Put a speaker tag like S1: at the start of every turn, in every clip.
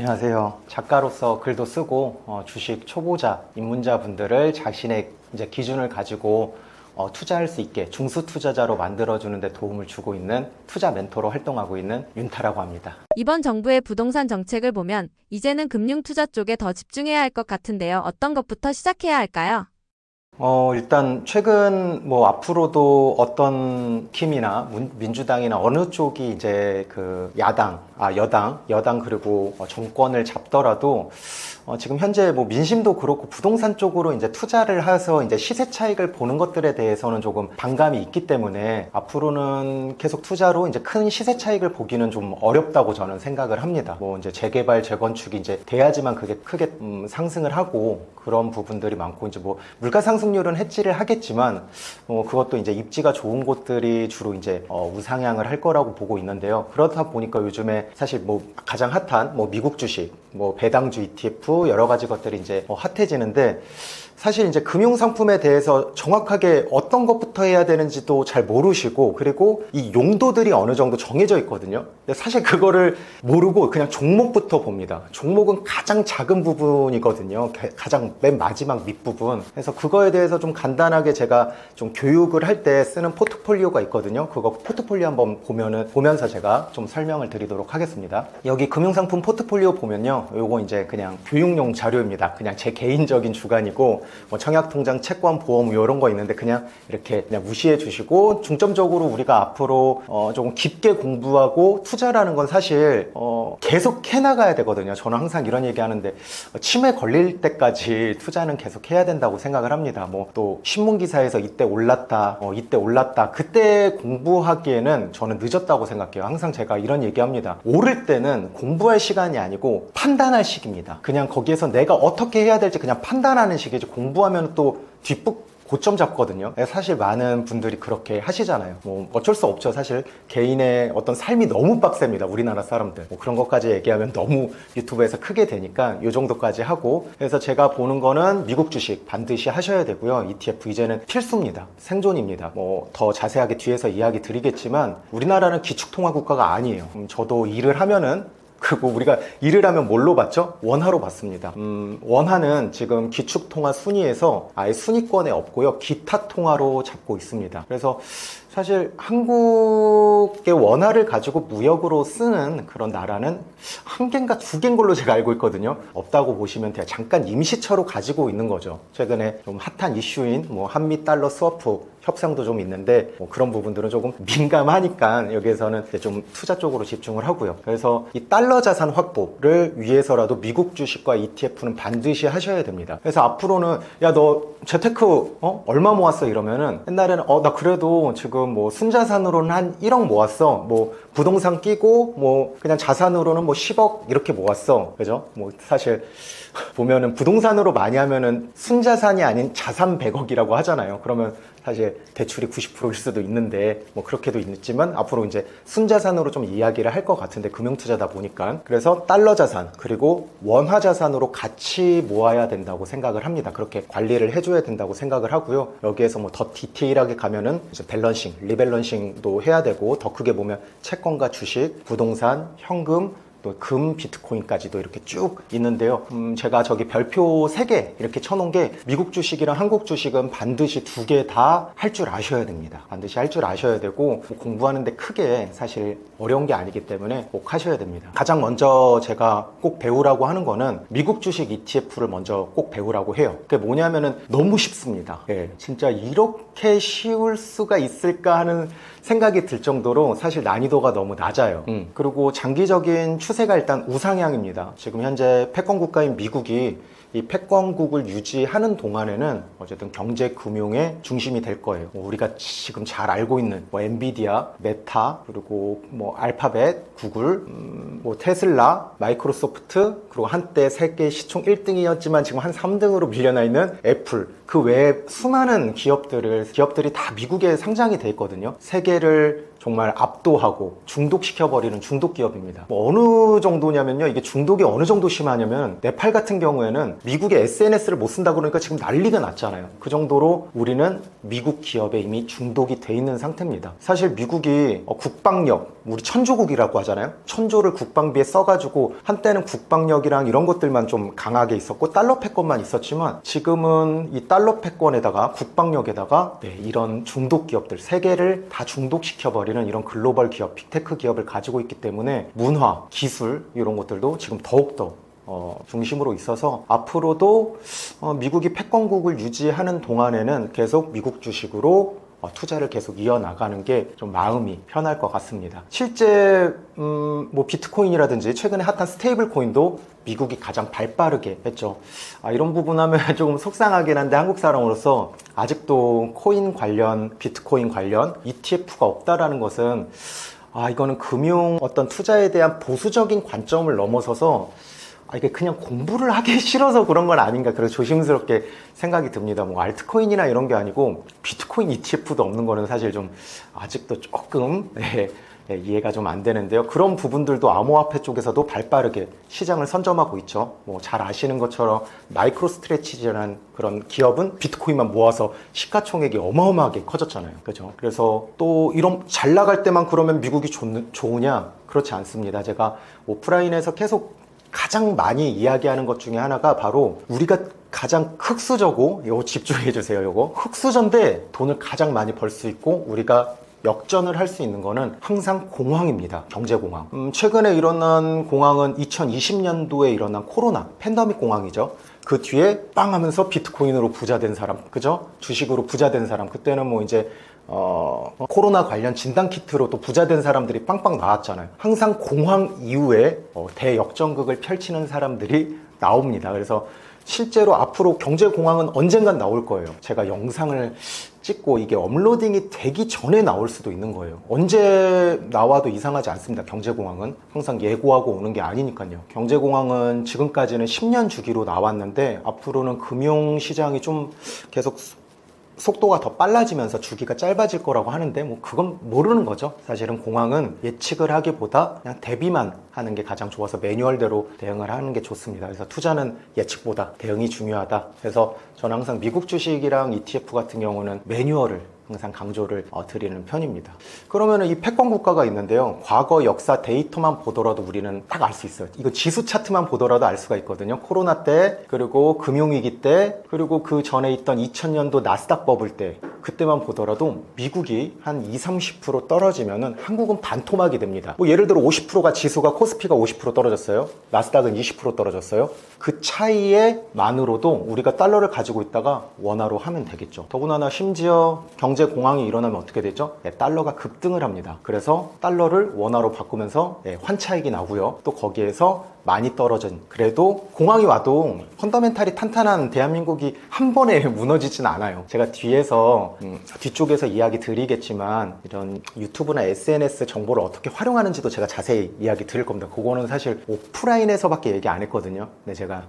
S1: 안녕하세요. 작가로서 글도 쓰고 주식 초보자, 입문자분들을 자신의 이제 기준을 가지고 투자할 수 있게 중수 투자자로 만들어주는 데 도움을 주고 있는 투자 멘토로 활동하고 있는 윤타라고 합니다.
S2: 이번 정부의 부동산 정책을 보면 이제는 금융 투자 쪽에 더 집중해야 할 것 같은데요. 어떤 것부터 시작해야 할까요?
S1: 일단 최근 앞으로도 어떤 팀이나 민주당이나 어느 쪽이 이제 그 여당 그리고 정권을 잡더라도 지금 현재 민심도 그렇고 부동산 쪽으로 이제 투자를 해서 이제 시세 차익을 보는 것들에 대해서는 조금 반감이 있기 때문에 앞으로는 계속 투자로 이제 큰 시세 차익을 보기는 좀 어렵다고 저는 생각을 합니다. 이제 재개발, 재건축이 이제 돼야지만 그게 크게 상승을 하고 그런 부분들이 많고 이제 물가 상승률은 해지를 하겠지만 그것도 이제 입지가 좋은 곳들이 주로 이제 우상향을 할 거라고 보고 있는데요. 그렇다 보니까 요즘에 사실 가장 핫한 미국 주식, 배당주 ETF 여러 가지 것들이 이제 핫해지는데 사실 이제 금융상품에 대해서 정확하게 어떤 것부터 해야 되는지도 잘 모르시고 그리고 이 용도들이 어느 정도 정해져 있거든요. 근데 사실 그거를 모르고 그냥 종목부터 봅니다. 종목은 가장 작은 부분이거든요. 가장 맨 마지막 밑부분. 그래서 그거에 대해서 좀 간단하게 제가 좀 교육을 할 때 쓰는 포트폴리오가 있거든요. 그거 포트폴리오 한번 보면서 제가 좀 설명을 드리도록 하겠습니다. 여기 금융상품 포트폴리오 보면요. 요거 이제 그냥 교육용 자료입니다. 그냥 제 개인적인 주관이고 청약통장, 채권, 보험 이런 거 있는데 그냥 이렇게 그냥 무시해 주시고 중점적으로 우리가 앞으로 조금 깊게 공부하고 투자라는 건 사실 계속 해나가야 되거든요. 저는 항상 이런 얘기 하는데 치매 걸릴 때까지 투자는 계속 해야 된다고 생각을 합니다. 또 신문기사에서 이때 올랐다 그때 공부하기에는 저는 늦었다고 생각해요. 항상 제가 이런 얘기 합니다. 오를 때는 공부할 시간이 아니고 판단할 시기입니다. 그냥 거기에서 내가 어떻게 해야 될지 그냥 판단하는 시기죠. 공부하면 또 고점 잡거든요. 사실 많은 분들이 그렇게 하시잖아요. 어쩔 수 없죠. 사실 개인의 어떤 삶이 너무 빡셉니다. 우리나라 사람들. 그런 것까지 얘기하면 너무 유튜브에서 크게 되니까 이 정도까지 하고, 그래서 제가 보는 거는 미국 주식 반드시 하셔야 되고요. ETF 이제는 필수입니다. 생존입니다. 더 자세하게 뒤에서 이야기 드리겠지만 우리나라는 기축통화 국가가 아니에요. 저도 일을 하면은, 그리고 우리가 일을 하면 뭘로 받죠? 원화로 받습니다. 원화는 지금 기축통화 순위에서 아예 순위권에 없고요. 기타 통화로 잡고 있습니다. 그래서 사실 한국의 원화를 가지고 무역으로 쓰는 그런 나라는 한 개인가 두 개인 걸로 제가 알고 있거든요. 없다고 보시면 돼요. 잠깐 임시처로 가지고 있는 거죠. 최근에 좀 핫한 이슈인 한미 달러 스워프 협상도 좀 있는데 그런 부분들은 조금 민감하니까 여기에서는 좀 투자 쪽으로 집중을 하고요. 그래서 이 달러 자산 확보를 위해서라도 미국 주식과 ETF는 반드시 하셔야 됩니다. 그래서 앞으로는 야, 너 재테크 얼마 모았어? 이러면은 옛날에는 나 그래도 지금 순자산으로는 한 1억 모았어. 부동산 끼고 그냥 자산으로는 10억 이렇게 모았어. 그죠? 사실 보면은 부동산으로 많이 하면은 순자산이 아닌 자산 100억이라고 하잖아요. 그러면 사실 대출이 90%일 수도 있는데 그렇게도 있지만 앞으로 이제 순자산으로 좀 이야기를 할 것 같은데 금융투자다 보니까, 그래서 달러 자산 그리고 원화 자산으로 같이 모아야 된다고 생각을 합니다. 그렇게 관리를 해줘야 된다고 생각을 하고요. 여기에서 더 디테일하게 가면은 이제 밸런싱, 리밸런싱도 해야 되고, 더 크게 보면 채권과 주식, 부동산, 현금, 또 금, 비트코인까지도 이렇게 쭉 있는데요. 제가 저기 별표 3개 이렇게 쳐놓은 게 미국 주식이랑 한국 주식은 반드시 2개 다 할 줄 아셔야 됩니다. 반드시 할 줄 아셔야 되고 공부하는데 크게 사실 어려운 게 아니기 때문에 꼭 하셔야 됩니다. 가장 먼저 제가 꼭 배우라고 하는 거는 미국 주식 ETF를 먼저 꼭 배우라고 해요. 그게 뭐냐면은 너무 쉽습니다. 진짜 이렇게 쉬울 수가 있을까 하는 생각이 들 정도로 사실 난이도가 너무 낮아요. 그리고 장기적인 추세가 일단 우상향입니다. 지금 현재 패권 국가인 미국이 이 패권국을 유지하는 동안에는 어쨌든 경제 금융의 중심이 될 거예요. 우리가 지금 잘 알고 있는 엔비디아, 메타, 그리고 알파벳, 구글, 테슬라, 마이크로소프트, 그리고 한때 세계 시총 1등이었지만 지금 한 3등으로 밀려나 있는 애플, 그 외에 수많은 기업들이 다 미국에 상장이 돼 있거든요. 세계를 정말 압도하고 중독시켜버리는 중독 기업입니다. 뭐 어느 정도냐면요, 이게 중독이 어느 정도 심하냐면 네팔 같은 경우에는 미국의 SNS를 못 쓴다 그러니까 지금 난리가 났잖아요. 그 정도로 우리는 미국 기업에 이미 중독이 돼 있는 상태입니다. 사실 미국이 국방력, 우리 천조국이라고 하잖아요. 천조를 국방비에 써가지고 한때는 국방력이랑 이런 것들만 좀 강하게 있었고 달러 패권만 있었지만 지금은 이 달러 패권에다가 국방력에다가 이런 중독 기업들, 세계를 다 중독시켜버리는 이런 글로벌 기업, 빅테크 기업을 가지고 있기 때문에 문화, 기술 이런 것들도 지금 더욱더 중심으로 있어서 앞으로도 미국이 패권국을 유지하는 동안에는 계속 미국 주식으로 투자를 계속 이어나가는 게 좀 마음이 편할 것 같습니다. 실제 뭐 비트코인이라든지 최근에 핫한 스테이블 코인도 미국이 가장 발빠르게 했죠. 이런 부분 하면 조금 속상하긴 한데 한국 사람으로서 아직도 코인 관련, 비트코인 관련 ETF가 없다라는 것은 이거는 금융 어떤 투자에 대한 보수적인 관점을 넘어서서 이게 그냥 공부를 하기 싫어서 그런 건 아닌가, 그래서 조심스럽게 생각이 듭니다. 뭐 알트코인이나 이런 게 아니고 비트코인 ETF도 없는 거는 사실 좀 아직도 조금 이해가 좀 안 되는데요. 그런 부분들도 암호화폐 쪽에서도 발빠르게 시장을 선점하고 있죠. 뭐 잘 아시는 것처럼 마이크로 스트레치라는 그런 기업은 비트코인만 모아서 시가총액이 어마어마하게 커졌잖아요. 그죠? 그래서 또 이런 잘 나갈 때만 그러면 미국이 좋으냐? 그렇지 않습니다. 제가 오프라인에서 계속 가장 많이 이야기하는 것 중에 하나가 바로 우리가 가장 흑수저고, 요거 집중해 주세요. 요거 흑수저인데 돈을 가장 많이 벌 수 있고 우리가 역전을 할 수 있는 거는 항상 공황입니다. 경제공황. 최근에 일어난 공황은 2020년도에 일어난 코로나 팬데믹 공황이죠. 그 뒤에 빵 하면서 비트코인으로 부자된 사람, 그죠? 주식으로 부자된 사람, 그때는 뭐 이제 코로나 관련 진단키트로 또 부자된 사람들이 빵빵 나왔잖아요. 항상 공황 이후에 대역전극을 펼치는 사람들이 나옵니다. 그래서 실제로 앞으로 경제공황은 언젠간 나올 거예요. 제가 영상을 찍고 이게 업로딩이 되기 전에 나올 수도 있는 거예요. 언제 나와도 이상하지 않습니다. 경제공황은 항상 예고하고 오는 게 아니니까요. 경제공황은 지금까지는 10년 주기로 나왔는데 앞으로는 금융시장이 좀 계속 속도가 더 빨라지면서 주기가 짧아질 거라고 하는데 뭐 그건 모르는 거죠. 사실은 공황은 예측을 하기보다 그냥 대비만 하는 게 가장 좋아서 매뉴얼대로 대응을 하는 게 좋습니다. 그래서 투자는 예측보다 대응이 중요하다. 그래서 저는 항상 미국 주식이랑 ETF 같은 경우는 매뉴얼을 항상 강조를 드리는 편입니다. 그러면 이 패권 국가가 있는데요. 과거 역사 데이터만 보더라도 우리는 딱 알 수 있어요. 이거 지수 차트만 보더라도 알 수가 있거든요. 코로나 때, 그리고 금융위기 때, 그리고 그 전에 있던 2000년도 나스닥 버블 때, 그때만 보더라도 미국이 한 20-30% 떨어지면은 한국은 반토막이 됩니다. 뭐 예를 들어 50%가 지수가 코스피가 50% 떨어졌어요. 나스닥은 20% 떨어졌어요. 그 차이에만으로도 우리가 달러를 가지고 있다가 원화로 하면 되겠죠. 더군다나 심지어 경제 공황이 일어나면 어떻게 되죠? 달러가 급등을 합니다. 그래서 달러를 원화로 바꾸면서 환차익이 나고요. 또 거기에서 많이 떨어진, 그래도 공황이 와도 펀더멘탈이 탄탄한 대한민국이 한 번에 무너지진 않아요. 제가 뒤쪽에서 이야기 드리겠지만 이런 유튜브나 SNS 정보를 어떻게 활용하는지도 제가 자세히 이야기 드릴 겁니다. 그거는 사실 오프라인에서밖에 얘기 안 했거든요. 근데 제가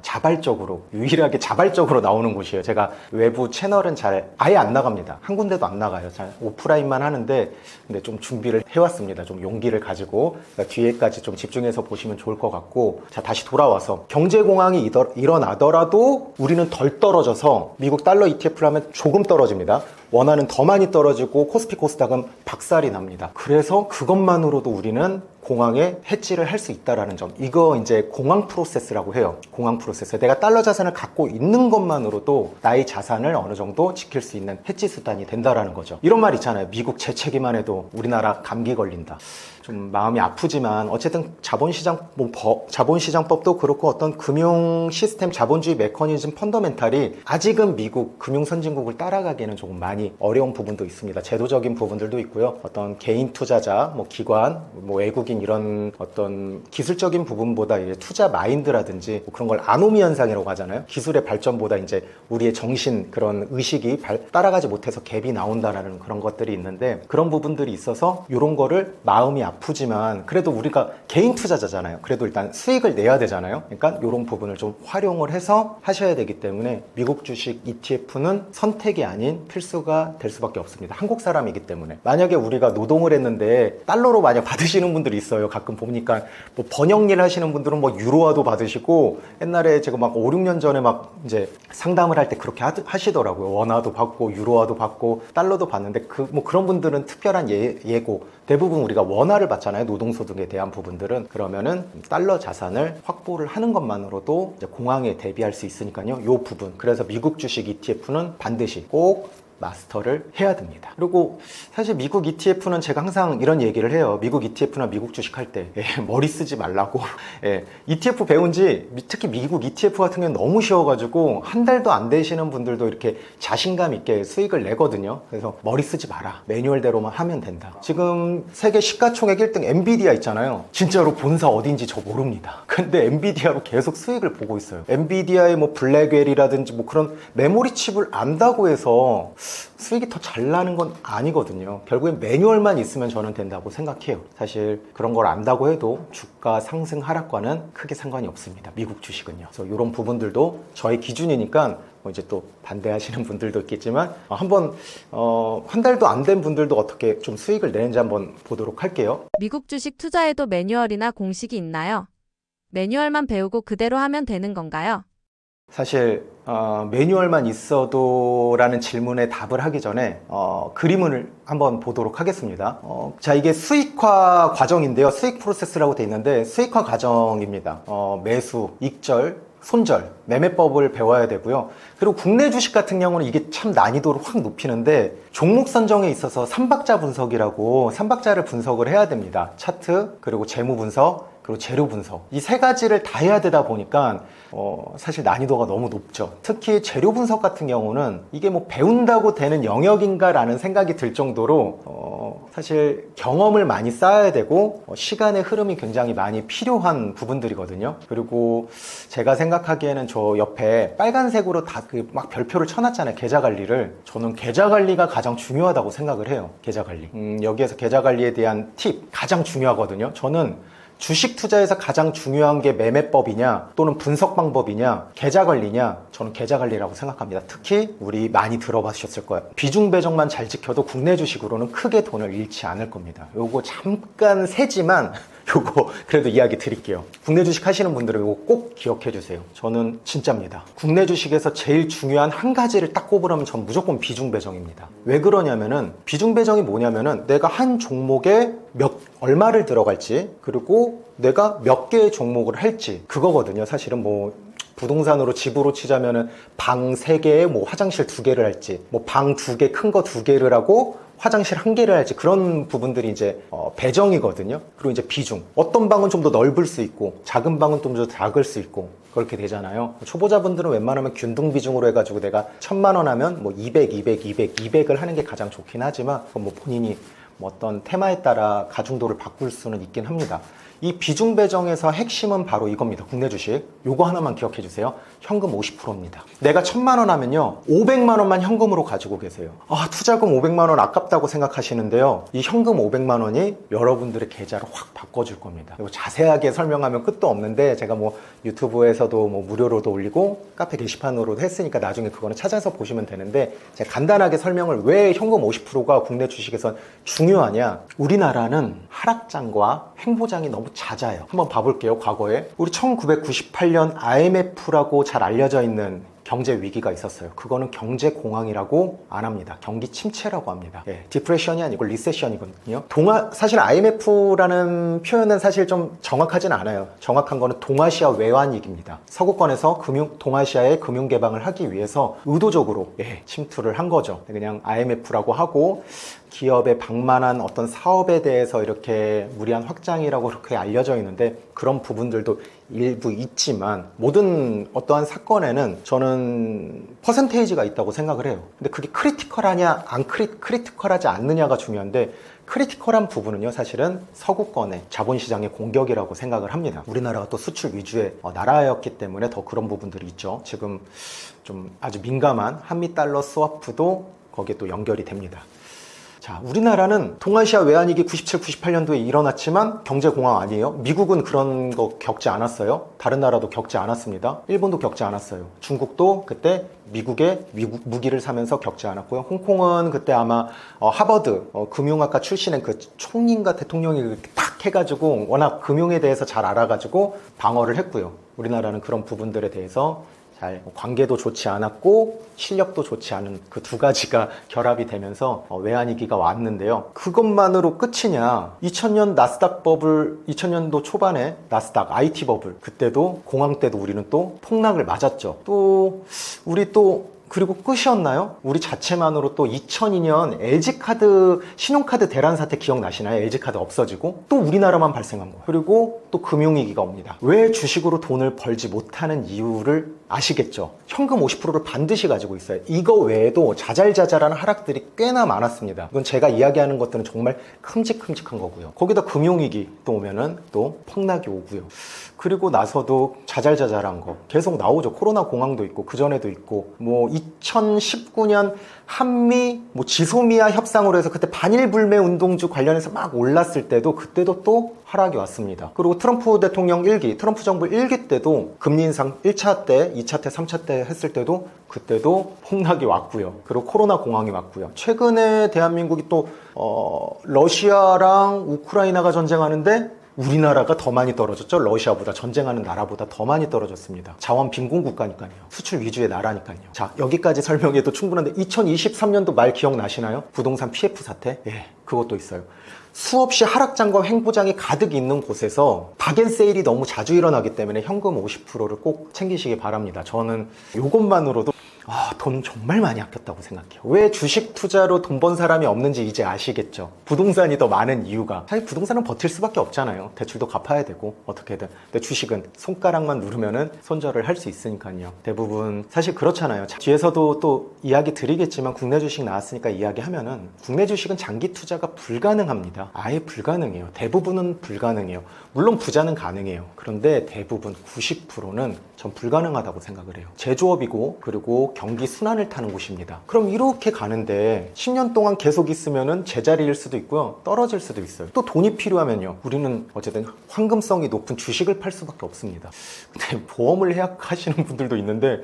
S1: 유일하게 자발적으로 나오는 곳이에요. 제가 외부 채널은 아예 안 나갑니다. 한 군데도 안 나가요. 잘 오프라인만 하는데 근데 좀 준비를 해왔습니다. 좀 용기를 가지고 그러니까 뒤에까지 좀 집중해서 보시면 좋을 것 같고, 자, 다시 돌아와서 경제공황이 일어나더라도 우리는 덜 떨어져서 미국 달러 ETF를 하면 조금 떨어집니다. 원화는 더 많이 떨어지고 코스피 코스닥은 박살이 납니다. 그래서 그것만으로도 우리는 공황에 해지를 할 수 있다라는 점, 이거 이제 공황 프로세스라고 해요. 공황 프로세스. 내가 달러 자산을 갖고 있는 것만으로도 나의 자산을 어느 정도 지킬 수 있는 해지 수단이 된다라는 거죠. 이런 말 있잖아요. 미국 재채기만 해도 우리나라 감기 걸린다. 좀 마음이 아프지만 어쨌든 자본시장법도 그렇고 어떤 금융 시스템, 자본주의 메커니즘 펀더멘탈이 아직은 미국 금융 선진국을 따라가기에는 조금 많이 어려운 부분도 있습니다. 제도적인 부분들도 있고요. 어떤 개인 투자자, 기관, 외국인 경제적인 이런 어떤 기술적인 부분보다 이제 투자 마인드라든지 뭐 그런 걸 아노미 현상이라고 하잖아요. 기술의 발전보다 이제 우리의 정신 그런 의식이 따라가지 못해서 갭이 나온다라는 그런 것들이 있는데 그런 부분들이 있어서 이런 거를 마음이 아프지만 그래도 우리가 개인 투자자잖아요. 그래도 일단 수익을 내야 되잖아요. 그러니까 이런 부분을 좀 활용을 해서 하셔야 되기 때문에 미국 주식 ETF는 선택이 아닌 필수가 될 수밖에 없습니다. 한국 사람이기 때문에. 만약에 우리가 노동을 했는데 달러로 만약 받으시는 분들이 있어요. 가끔 보니까 뭐 번역 일 하시는 분들은 뭐 유로화도 받으시고 옛날에 제가 막 5, 6년 전에 막 이제 상담을 할 때 그렇게 하시더라고요. 원화도 받고 유로화도 받고 달러도 받는데 뭐 그런 분들은 특별한 예고 대부분 우리가 원화를 받잖아요. 노동소득에 대한 부분들은. 그러면은 달러 자산을 확보를 하는 것만으로도 이제 공황에 대비할 수 있으니까요. 이 부분. 그래서 미국 주식 ETF는 반드시 꼭 마스터를 해야 됩니다. 그리고 사실 미국 ETF는 제가 항상 이런 얘기를 해요. 미국 ETF나 미국 주식 할 때 머리 쓰지 말라고. ETF 배운 지 특히 미국 ETF 같은 경우는 너무 쉬워가지고 한 달도 안 되시는 분들도 이렇게 자신감 있게 수익을 내거든요. 그래서 머리 쓰지 마라. 매뉴얼대로만 하면 된다. 지금 세계 시가총액 1등 엔비디아 있잖아요. 진짜로 본사 어딘지 저 모릅니다. 근데 엔비디아로 계속 수익을 보고 있어요. 엔비디아의 뭐 블랙웰이라든지 뭐 그런 메모리 칩을 안다고 해서 수익이 더 잘 나는 건 아니거든요. 결국엔 매뉴얼만 있으면 저는 된다고 생각해요. 사실 그런 걸 안다고 해도 주가 상승 하락과는 크게 상관이 없습니다. 미국 주식은요. 그래서 이런 부분들도 저의 기준이니까 뭐 이제 또 반대하시는 분들도 있겠지만 한번 한 달도 안 된 분들도 어떻게 좀 수익을 내는지 한번 보도록 할게요.
S2: 미국 주식 투자에도 매뉴얼이나 공식이 있나요? 매뉴얼만 배우고 그대로 하면 되는 건가요?
S1: 사실 매뉴얼만 있어도 라는 질문에 답을 하기 전에 그림을 한번 보도록 하겠습니다. 자, 이게 수익화 과정인데요. 수익 프로세스라고 되어 있는데 수익화 과정입니다. 매수, 익절, 손절, 매매법을 배워야 되고요. 그리고 국내 주식 같은 경우는 이게 참 난이도를 확 높이는데 종목 선정에 있어서 3박자 분석이라고 3박자를 분석을 해야 됩니다. 차트, 그리고 재무 분석, 그리고 재료 분석. 이 세 가지를 다 해야 되다 보니까 사실 난이도가 너무 높죠. 특히 재료 분석 같은 경우는 이게 뭐 배운다고 되는 영역인가 라는 생각이 들 정도로 사실 경험을 많이 쌓아야 되고 시간의 흐름이 굉장히 많이 필요한 부분들이거든요. 그리고 제가 생각하기에는 저 옆에 빨간색으로 다 막 별표를 쳐놨잖아요. 계좌 관리를. 저는 계좌 관리가 가장 중요하다고 생각을 해요. 계좌 관리. 여기에서 계좌 관리에 대한 팁 가장 중요하거든요. 저는 주식 투자에서 가장 중요한 게 매매법이냐 또는 분석 방법이냐 계좌 관리냐, 저는 계좌 관리라고 생각합니다. 특히 우리 많이 들어보셨을 거예요. 비중 배정만 잘 지켜도 국내 주식으로는 크게 돈을 잃지 않을 겁니다. 요거 잠깐 세지만 요거 그래도 이야기 드릴게요. 국내 주식 하시는 분들은 이거 꼭 기억해 주세요. 저는 진짜입니다. 국내 주식에서 제일 중요한 한 가지를 딱 꼽으라면 전 무조건 비중 배정입니다. 왜 그러냐면은 비중 배정이 뭐냐면은 내가 한 종목에 얼마를 들어갈지, 그리고 내가 몇 개의 종목을 할지, 그거거든요. 사실은 뭐 부동산으로 집으로 치자면은 방 3개에 뭐 화장실 2개를 할지, 뭐 방 2개 큰 거 2개를 하고 화장실 1개를 할지, 그런 부분들이 이제 배정이거든요. 그리고 이제 비중. 어떤 방은 좀 더 넓을 수 있고 작은 방은 좀 더 작을 수 있고 그렇게 되잖아요. 초보자분들은 웬만하면 균등 비중으로 해가지고 내가 1000만 원 하면 뭐 200, 200을 하는 게 가장 좋긴 하지만 그건 뭐 본인이 뭐 어떤 테마에 따라 가중도를 바꿀 수는 있긴 합니다. 이 비중 배정에서 핵심은 바로 이겁니다. 국내 주식. 요거 하나만 기억해 주세요. 현금 50%입니다. 내가 1000만 원 하면요, 500만 원만 현금으로 가지고 계세요. 투자금 500만 원 아깝다고 생각하시는데요. 이 현금 500만 원이 여러분들의 계좌를 확 바꿔줄 겁니다. 그리고 자세하게 설명하면 끝도 없는데 제가 뭐 유튜브에서도 뭐 무료로도 올리고 카페 게시판으로도 했으니까 나중에 그거는 찾아서 보시면 되는데, 제가 간단하게 설명을, 왜 현금 50%가 국내 주식에선 중요하냐. 우리나라는 하락장과 횡보장이 너무 잦아요. 한번 봐볼게요. 과거에 우리 1998년 IMF라고 잘 알려져 있는 경제 위기가 있었어요. 그거는 경제 공황이라고 안 합니다. 경기 침체라고 합니다. 디프레션이 아니고 리세션이거든요. 사실 IMF라는 표현은 사실 좀 정확하진 않아요. 정확한 거는 동아시아 외환위기입니다. 서구권에서 동아시아의 금융 개방을 하기 위해서 의도적으로 침투를 한 거죠. 그냥 IMF라고 하고, 기업의 방만한 어떤 사업에 대해서 이렇게 무리한 확장이라고 그렇게 알려져 있는데 그런 부분들도 일부 있지만, 모든 어떠한 사건에는 저는 퍼센테이지가 있다고 생각을 해요. 근데 그게 크리티컬하냐 안 크리티컬하지 않느냐가 중요한데, 크리티컬한 부분은요, 사실은 서구권의 자본시장의 공격이라고 생각을 합니다. 우리나라가 또 수출 위주의 나라였기 때문에 더 그런 부분들이 있죠. 지금 좀 아주 민감한 한미 달러 스와프도 거기에 또 연결이 됩니다. 자, 우리나라는 동아시아 외환위기 97, 98년도에 일어났지만 경제공황 아니에요. 미국은 그런 거 겪지 않았어요. 다른 나라도 겪지 않았습니다. 일본도 겪지 않았어요. 중국도 그때 미국의 무기를 사면서 겪지 않았고요. 홍콩은 그때 아마 하버드 금융학과 출신의 그 총리인가 대통령이 그렇게 탁 해가지고 워낙 금융에 대해서 잘 알아가지고 방어를 했고요. 우리나라는 그런 부분들에 대해서 잘 관계도 좋지 않았고 실력도 좋지 않은 그 두 가지가 결합이 되면서 외환위기가 왔는데요. 그것만으로 끝이냐? 2000년 나스닥 버블, 2000년도 초반에 나스닥 IT 버블, 그때도 공황 때도 우리는 또 폭락을 맞았죠. 또 우리 또 그리고 끝이었나요? 우리 자체만으로 또 2002년 LG카드 신용카드 대란 사태 기억나시나요? LG카드 없어지고 또 우리나라만 발생한 거. 그리고 또 금융위기가 옵니다. 왜 주식으로 돈을 벌지 못하는 이유를 아시겠죠? 현금 50%를 반드시 가지고 있어요. 이거 외에도 자잘자잘한 하락들이 꽤나 많았습니다. 이건 제가 이야기하는 것들은 정말 큼직큼직한 거고요. 거기다 금융위기 또 오면은 또 폭락이 오고요. 그리고 나서도 자잘자잘한 거 계속 나오죠. 코로나 공황도 있고 그전에도 있고 뭐 2019년 한미 지소미아 협상으로 해서 그때 반일 불매 운동주 관련해서 막 올랐을 때도 그때도 또 하락이 왔습니다. 그리고 트럼프 대통령 1기, 트럼프 정부 1기 때도 금리 인상 1차 때, 2차 때, 3차 때 했을 때도 그때도 폭락이 왔고요. 그리고 코로나 공황이 왔고요. 최근에 대한민국이 또 러시아랑 우크라이나가 전쟁하는데 우리나라가 더 많이 떨어졌죠. 러시아보다 전쟁하는 나라보다 더 많이 떨어졌습니다. 자원 빈곤 국가니까요. 수출 위주의 나라니까요. 자, 여기까지 설명해도 충분한데 2023년도 말 기억나시나요? 부동산 PF 사태? 예, 그것도 있어요. 수없이 하락장과 횡보장이 가득 있는 곳에서 박앤세일이 너무 자주 일어나기 때문에 현금 50%를 꼭 챙기시기 바랍니다. 저는 이것만으로도 돈 정말 많이 아꼈다고 생각해요. 왜 주식 투자로 돈 번 사람이 없는지 이제 아시겠죠? 부동산이 더 많은 이유가 사실 부동산은 버틸 수밖에 없잖아요. 대출도 갚아야 되고 어떻게든. 근데 주식은 손가락만 누르면은 손절을 할 수 있으니까요. 대부분 사실 그렇잖아요. 뒤에서도 또 이야기 드리겠지만 국내 주식 나왔으니까 이야기하면은 국내 주식은 장기 투자가 불가능합니다. 아예 불가능해요. 대부분은 불가능해요. 물론 부자는 가능해요. 그런데 대부분 90%는 전 불가능하다고 생각을 해요. 제조업이고 그리고 경기 순환을 타는 곳입니다. 그럼 이렇게 가는데 10년 동안 계속 있으면은 제자리일 수도 있고요. 떨어질 수도 있어요. 또 돈이 필요하면요. 우리는 어쨌든 황금성이 높은 주식을 팔 수밖에 없습니다. 근데 보험을 예약하시는 분들도 있는데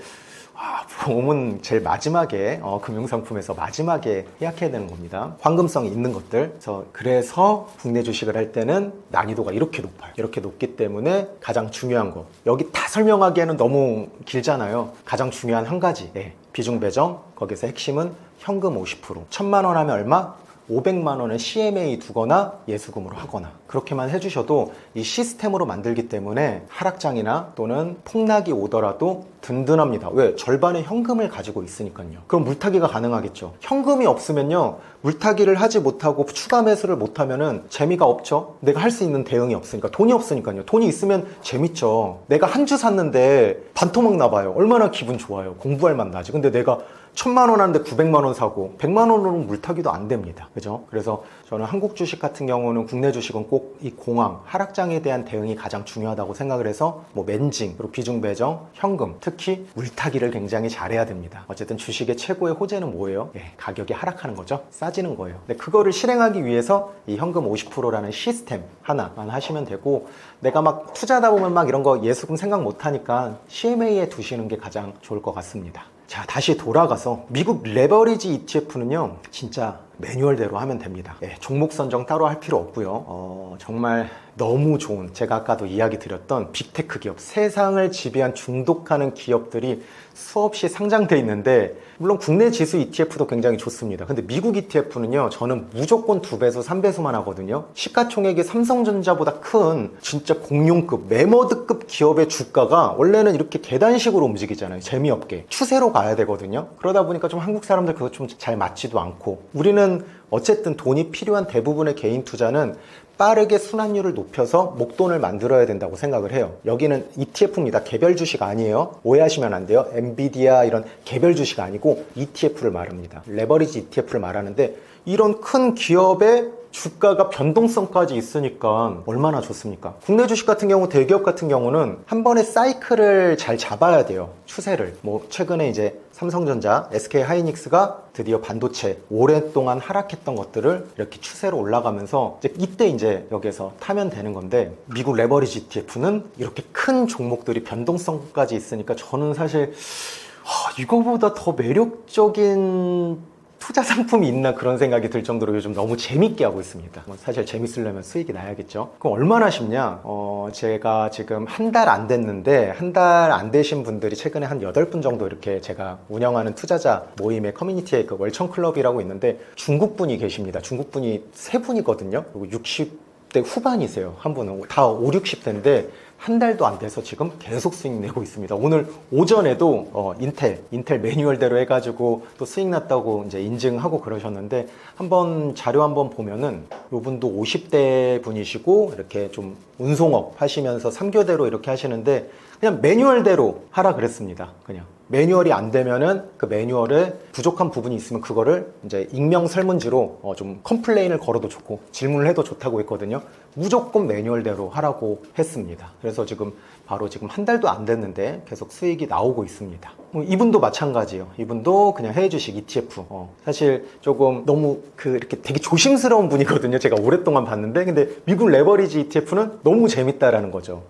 S1: 보험은 제일 마지막에 금융상품에서 마지막에 예약해야 되는 겁니다. 황금성이 있는 것들. 그래서 국내 주식을 할 때는 난이도가 이렇게 높아요. 이렇게 높기 때문에 가장 중요한 거. 여기 다 설명하기에는 너무 길잖아요. 가장 중요한 한 가지. 비중 배정. 거기서 핵심은 현금 50%. 1000만 원 하면 얼마? 500만 원은 CMA 두거나 예수금으로 하거나 그렇게만 해주셔도 이 시스템으로 만들기 때문에 하락장이나 또는 폭락이 오더라도 든든합니다. 왜? 절반의 현금을 가지고 있으니까요. 그럼 물타기가 가능하겠죠. 현금이 없으면요. 물타기를 하지 못하고 추가 매수를 못하면은 재미가 없죠. 내가 할 수 있는 대응이 없으니까. 돈이 없으니까요. 돈이 있으면 재밌죠. 내가 한 주 샀는데 반토막 나봐요. 얼마나 기분 좋아요. 공부할 맛 나지. 근데 내가 1000만 원 하는데 900만 원 사고 100만 원으로는 물타기도 안 됩니다. 그죠? 그래서 저는 한국 주식 같은 경우는 국내 주식은 꼭 이 공황, 하락장에 대한 대응이 가장 중요하다고 생각을 해서 멘징, 그리고 비중 배정, 현금, 특히 물타기를 굉장히 잘해야 됩니다. 어쨌든 주식의 최고의 호재는 뭐예요? 가격이 하락하는 거죠. 싸지는 거예요. 근데 그거를 실행하기 위해서 이 현금 50%라는 시스템 하나만 하시면 되고 내가 막 투자하다 보면 막 이런 거 예수금 생각 못 하니까 CMA에 두시는 게 가장 좋을 것 같습니다. 자, 다시 돌아가서 미국 레버리지 ETF는요 진짜 매뉴얼대로 하면 됩니다. 종목 선정 따로 할 필요 없고요. 정말 너무 좋은, 제가 아까도 이야기 드렸던 빅테크 기업, 세상을 지배한 중독하는 기업들이 수없이 상장돼 있는데 물론 국내 지수 ETF도 굉장히 좋습니다. 근데 미국 ETF는요 저는 무조건 2배수 3배수만 하거든요. 시가총액이 삼성전자보다 큰 진짜 공룡급 매머드급 기업의 주가가 원래는 이렇게 계단식으로 움직이잖아요. 재미없게 추세로 가야 되거든요. 그러다 보니까 좀 한국 사람들 그거 좀 잘 맞지도 않고, 우리는 어쨌든 돈이 필요한 대부분의 개인 투자는 빠르게 순환율을 높여서 목돈을 만들어야 된다고 생각을 해요. 여기는 ETF입니다. 개별 주식 아니에요. 오해하시면 안 돼요. 엔비디아 이런 개별 주식 아니고 ETF를 말합니다. 레버리지 ETF를 말하는데 이런 큰 기업의 주가가 변동성까지 있으니까 얼마나 좋습니까? 국내 주식 같은 경우, 대기업 같은 경우는 한 번에 사이클을 잘 잡아야 돼요. 추세를. 뭐 최근에 이제 삼성전자, SK 하이닉스가 드디어 반도체 오랫동안 하락했던 것들을 이렇게 추세로 올라가면서 이때 이제 여기서 타면 되는 건데, 미국 레버리지 ETF는 이렇게 큰 종목들이 변동성까지 있으니까 저는 사실 이거보다 더 매력적인 투자 상품이 있나 그런 생각이 들 정도로 요즘 너무 재밌게 하고 있습니다. 사실 재밌으려면 수익이 나야겠죠. 그럼 얼마나 쉽냐? 제가 지금 한 달 안 됐는데, 한 달 안 되신 분들이 최근에 한 8분 정도 이렇게 제가 운영하는 투자자 모임의 커뮤니티에 그 월천클럽이라고 있는데 중국 분이 계십니다. 중국 분이 3분이거든요. 그리고 60대 후반이세요. 한 분은 다 5, 60대인데 한 달도 안 돼서 지금 계속 수익 내고 있습니다. 오늘 오전에도 인텔 매뉴얼대로 해가지고 또 수익 났다고 이제 인증하고 그러셨는데, 한번 자료 한번 보면은 요분도 50대 분이시고 이렇게 좀 운송업 하시면서 3교대로 이렇게 하시는데 그냥 매뉴얼대로 하라 그랬습니다. 그냥 매뉴얼이 안 되면은 그 매뉴얼에 부족한 부분이 있으면 그거를 이제 익명 설문지로 좀 컴플레인을 걸어도 좋고 질문을 해도 좋다고 했거든요. 무조건 매뉴얼대로 하라고 했습니다. 그래서 지금 바로 지금 한 달도 안 됐는데 계속 수익이 나오고 있습니다. 이분도 마찬가지예요. 이분도 그냥 해외주식 ETF. 사실 조금 너무 이렇게 되게 조심스러운 분이거든요. 제가 오랫동안 봤는데, 근데 미국 레버리지 ETF는 너무 재밌다라는 거죠.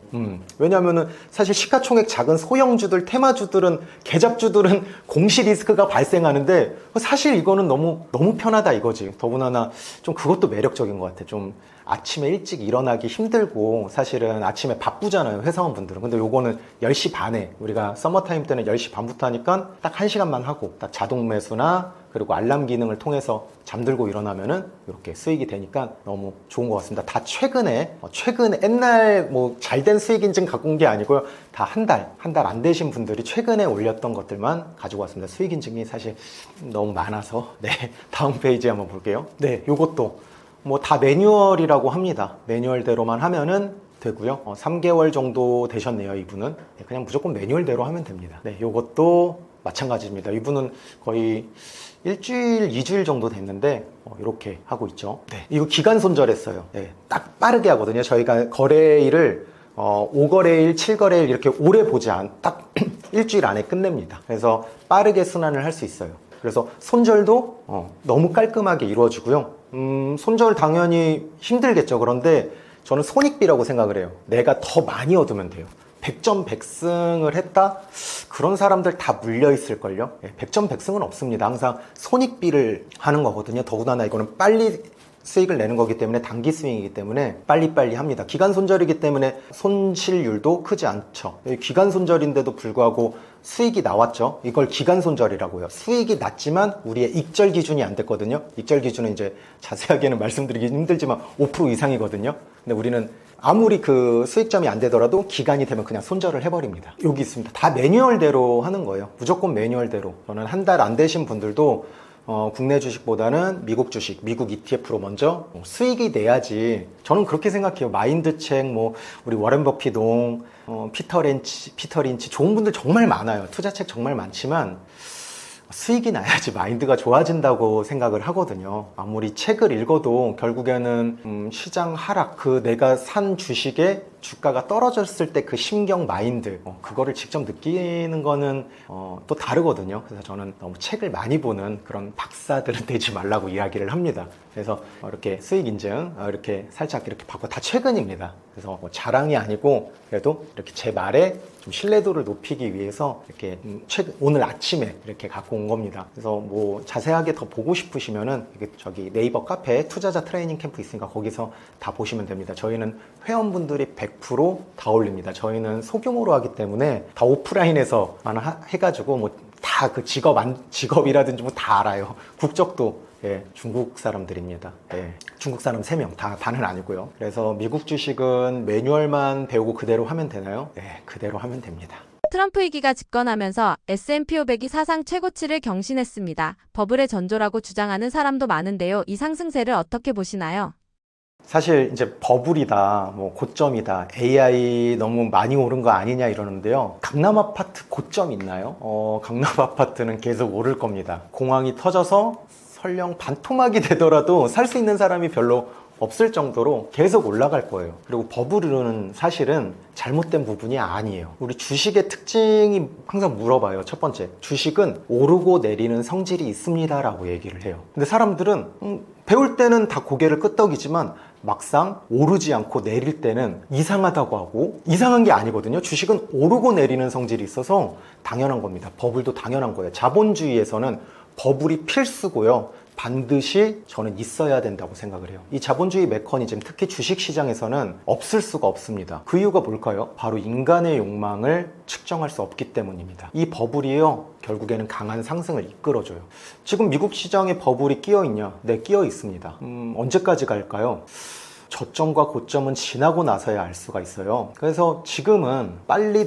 S1: 왜냐하면은 사실 시가총액 작은 소형주들, 테마주들은, 개잡주들은 공시 리스크가 발생하는데 사실 이거는 너무 편하다 이거지. 더군다나 좀 그것도 매력적인 것 같아. 좀 아침에 일찍 일어나기 힘들고 사실은 아침에 바쁘잖아요, 회사원분들은. 근데 요거는 10시 반에, 우리가 서머타임 때는 10시 반부터 하니까 딱 1시간만 하고 딱 자동 매수나 그리고 알람 기능을 통해서 잠들고 일어나면은 이렇게 수익이 되니까 너무 좋은 것 같습니다. 다 최근에 옛날 뭐 잘된 수익 인증 갖고 온 게 아니고요. 다 한 달 안 되신 분들이 최근에 올렸던 것들만 가지고 왔습니다. 수익 인증이 사실 너무 많아서. 네, 다음 페이지 한번 볼게요. 네, 요것도 뭐 다 매뉴얼이라고 합니다. 매뉴얼대로만 하면은 되고요. 3개월 정도 되셨네요, 이분은. 네, 그냥 무조건 매뉴얼대로 하면 됩니다. 네, 요것도 마찬가지입니다. 이분은 거의 일주일, 2주일 정도 됐는데 이렇게 하고 있죠. 네, 이거 기간 손절했어요. 네, 딱 빠르게 하거든요. 저희가 거래일을 5거래일, 7거래일 이렇게 오래 보지 딱 일주일 안에 끝냅니다. 그래서 빠르게 순환을 할 수 있어요. 그래서 손절도 너무 깔끔하게 이루어지고요. 손절 당연히 힘들겠죠. 그런데 저는 손익비라고 생각을 해요. 내가 더 많이 얻으면 돼요. 100점 100승을 했다? 그런 사람들 다 물려있을걸요? 100점 100승은 없습니다. 항상 손익비를 하는 거거든요. 더군다나 이거는 빨리 수익을 내는 거기 때문에, 단기 스윙이기 때문에 빨리빨리 합니다. 기간 손절이기 때문에 손실률도 크지 않죠. 기간 손절인데도 불구하고 수익이 나왔죠. 이걸 기간 손절이라고요. 수익이 났지만 우리의 익절 기준이 안 됐거든요. 익절 기준은 이제 자세하게는 말씀드리기 힘들지만 5% 이상이거든요. 근데 우리는 아무리 그 수익점이 안 되더라도 기간이 되면 그냥 손절을 해버립니다. 여기 있습니다. 다 매뉴얼대로 하는 거예요. 무조건 매뉴얼대로. 저는 한 달 안 되신 분들도 국내 주식보다는 미국 주식, 미국 ETF로 먼저 수익이 내야지. 저는 그렇게 생각해요. 마인드책, 우리 워렌 버핏, 피터 린치 좋은 분들 정말 많아요. 투자책 정말 많지만 수익이 나야지 마인드가 좋아진다고 생각을 하거든요. 아무리 책을 읽어도 결국에는 시장 하락, 내가 산 주식의 주가가 떨어졌을 때 그 심경, 마인드, 그거를 직접 느끼는 거는 또 다르거든요. 그래서 저는 너무 책을 많이 보는 그런 박사들은 되지 말라고 이야기를 합니다. 그래서 이렇게 수익 인증 이렇게 살짝 이렇게 받고, 다 최근입니다. 그래서 자랑이 아니고 그래도 이렇게 제 말에 좀 신뢰도를 높이기 위해서 이렇게 오늘 아침에 이렇게 갖고 온 겁니다. 그래서 자세하게 더 보고 싶으시면은 저기 네이버 카페에 투자자 트레이닝 캠프 있으니까 거기서 다 보시면 됩니다. 저희는 회원분들이 100% 다 올립니다. 저희는 소규모로 하기 때문에 다 오프라인에서 해가지고 다 그 직업이라든지 다 알아요. 국적도 중국 사람들입니다. 중국 사람 3명, 다는 아니고요. 그래서 미국 주식은 매뉴얼만 배우고 그대로 하면 되나요? 그대로 하면 됩니다.
S2: 트럼프 위기가 집권하면서 S&P 500이 사상 최고치를 경신했습니다. 버블의 전조라고 주장하는 사람도 많은데요. 이 상승세를 어떻게 보시나요?
S1: 사실 이제 버블이다, 고점이다, AI 너무 많이 오른 거 아니냐 이러는데요. 강남 아파트 고점 있나요? 강남 아파트는 계속 오를 겁니다. 공항이 터져서 설령 반토막이 되더라도 살 수 있는 사람이 별로 없을 정도로 계속 올라갈 거예요. 그리고 버블은 사실은 잘못된 부분이 아니에요. 우리 주식의 특징이 항상 물어봐요. 첫 번째, 주식은 오르고 내리는 성질이 있습니다 라고 얘기를 해요. 근데 사람들은 배울 때는 다 고개를 끄덕이지만 막상 오르지 않고 내릴 때는 이상하다고 하고, 이상한 게 아니거든요. 주식은 오르고 내리는 성질이 있어서 당연한 겁니다. 버블도 당연한 거예요. 자본주의에서는 버블이 필수고요. 반드시 저는 있어야 된다고 생각을 해요. 이 자본주의 메커니즘, 특히 주식시장에서는 없을 수가 없습니다. 그 이유가 뭘까요? 바로 인간의 욕망을 측정할 수 없기 때문입니다. 이 버블이요, 결국에는 강한 상승을 이끌어줘요. 지금 미국 시장에 버블이 끼어 있냐? 네, 끼어 있습니다. 언제까지 갈까요? 저점과 고점은 지나고 나서야 알 수가 있어요. 그래서 지금은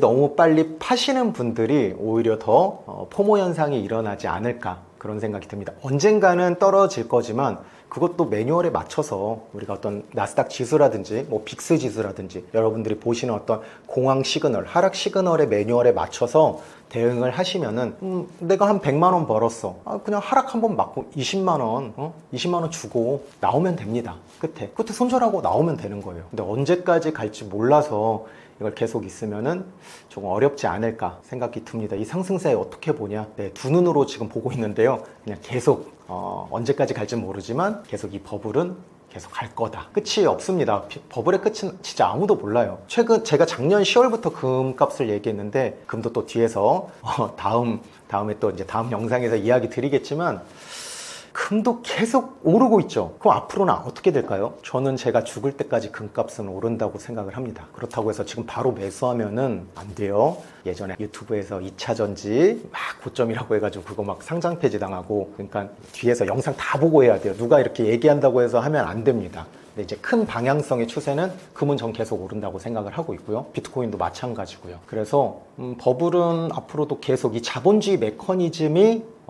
S1: 너무 빨리 파시는 분들이 오히려 더 포모 현상이 일어나지 않을까, 그런 생각이 듭니다. 언젠가는 떨어질 거지만 그것도 매뉴얼에 맞춰서 우리가 어떤 나스닥 지수라든지 뭐 빅스 지수라든지 여러분들이 보시는 어떤 공황 시그널, 하락 시그널의 매뉴얼에 맞춰서 대응을 하시면은 내가 한 100만 원 벌었어. 그냥 하락 한번 맞고 20만 원, 20만 원 주고 나오면 됩니다. 끝에 손절하고 나오면 되는 거예요. 근데 언제까지 갈지 몰라서 이걸 계속 있으면은 조금 어렵지 않을까 생각이 듭니다. 이 상승세 어떻게 보냐? 네, 두 눈으로 지금 보고 있는데요. 그냥 계속 언제까지 갈지는 모르지만 계속 이 버블은 계속 갈 거다. 끝이 없습니다. 버블의 끝은 진짜 아무도 몰라요. 제가 작년 10월부터 금값을 얘기했는데, 금도 또 뒤에서 다음에 또 이제 다음 영상에서 이야기 드리겠지만, 금도 계속 오르고 있죠. 그럼 앞으로는 어떻게 될까요? 저는 제가 죽을 때까지 금값은 오른다고 생각을 합니다. 그렇다고 해서 지금 바로 매수하면은 안 돼요. 예전에 유튜브에서 2차전지 막 고점이라고 해가지고 그거 막 상장 폐지 당하고, 그러니까 뒤에서 영상 다 보고 해야 돼요. 누가 이렇게 얘기한다고 해서 하면 안 됩니다. 근데 이제 큰 방향성의 추세는 금은 전 계속 오른다고 생각을 하고 있고요. 비트코인도 마찬가지고요. 그래서 버블은 앞으로도 계속 이 자본주의 메커니즘이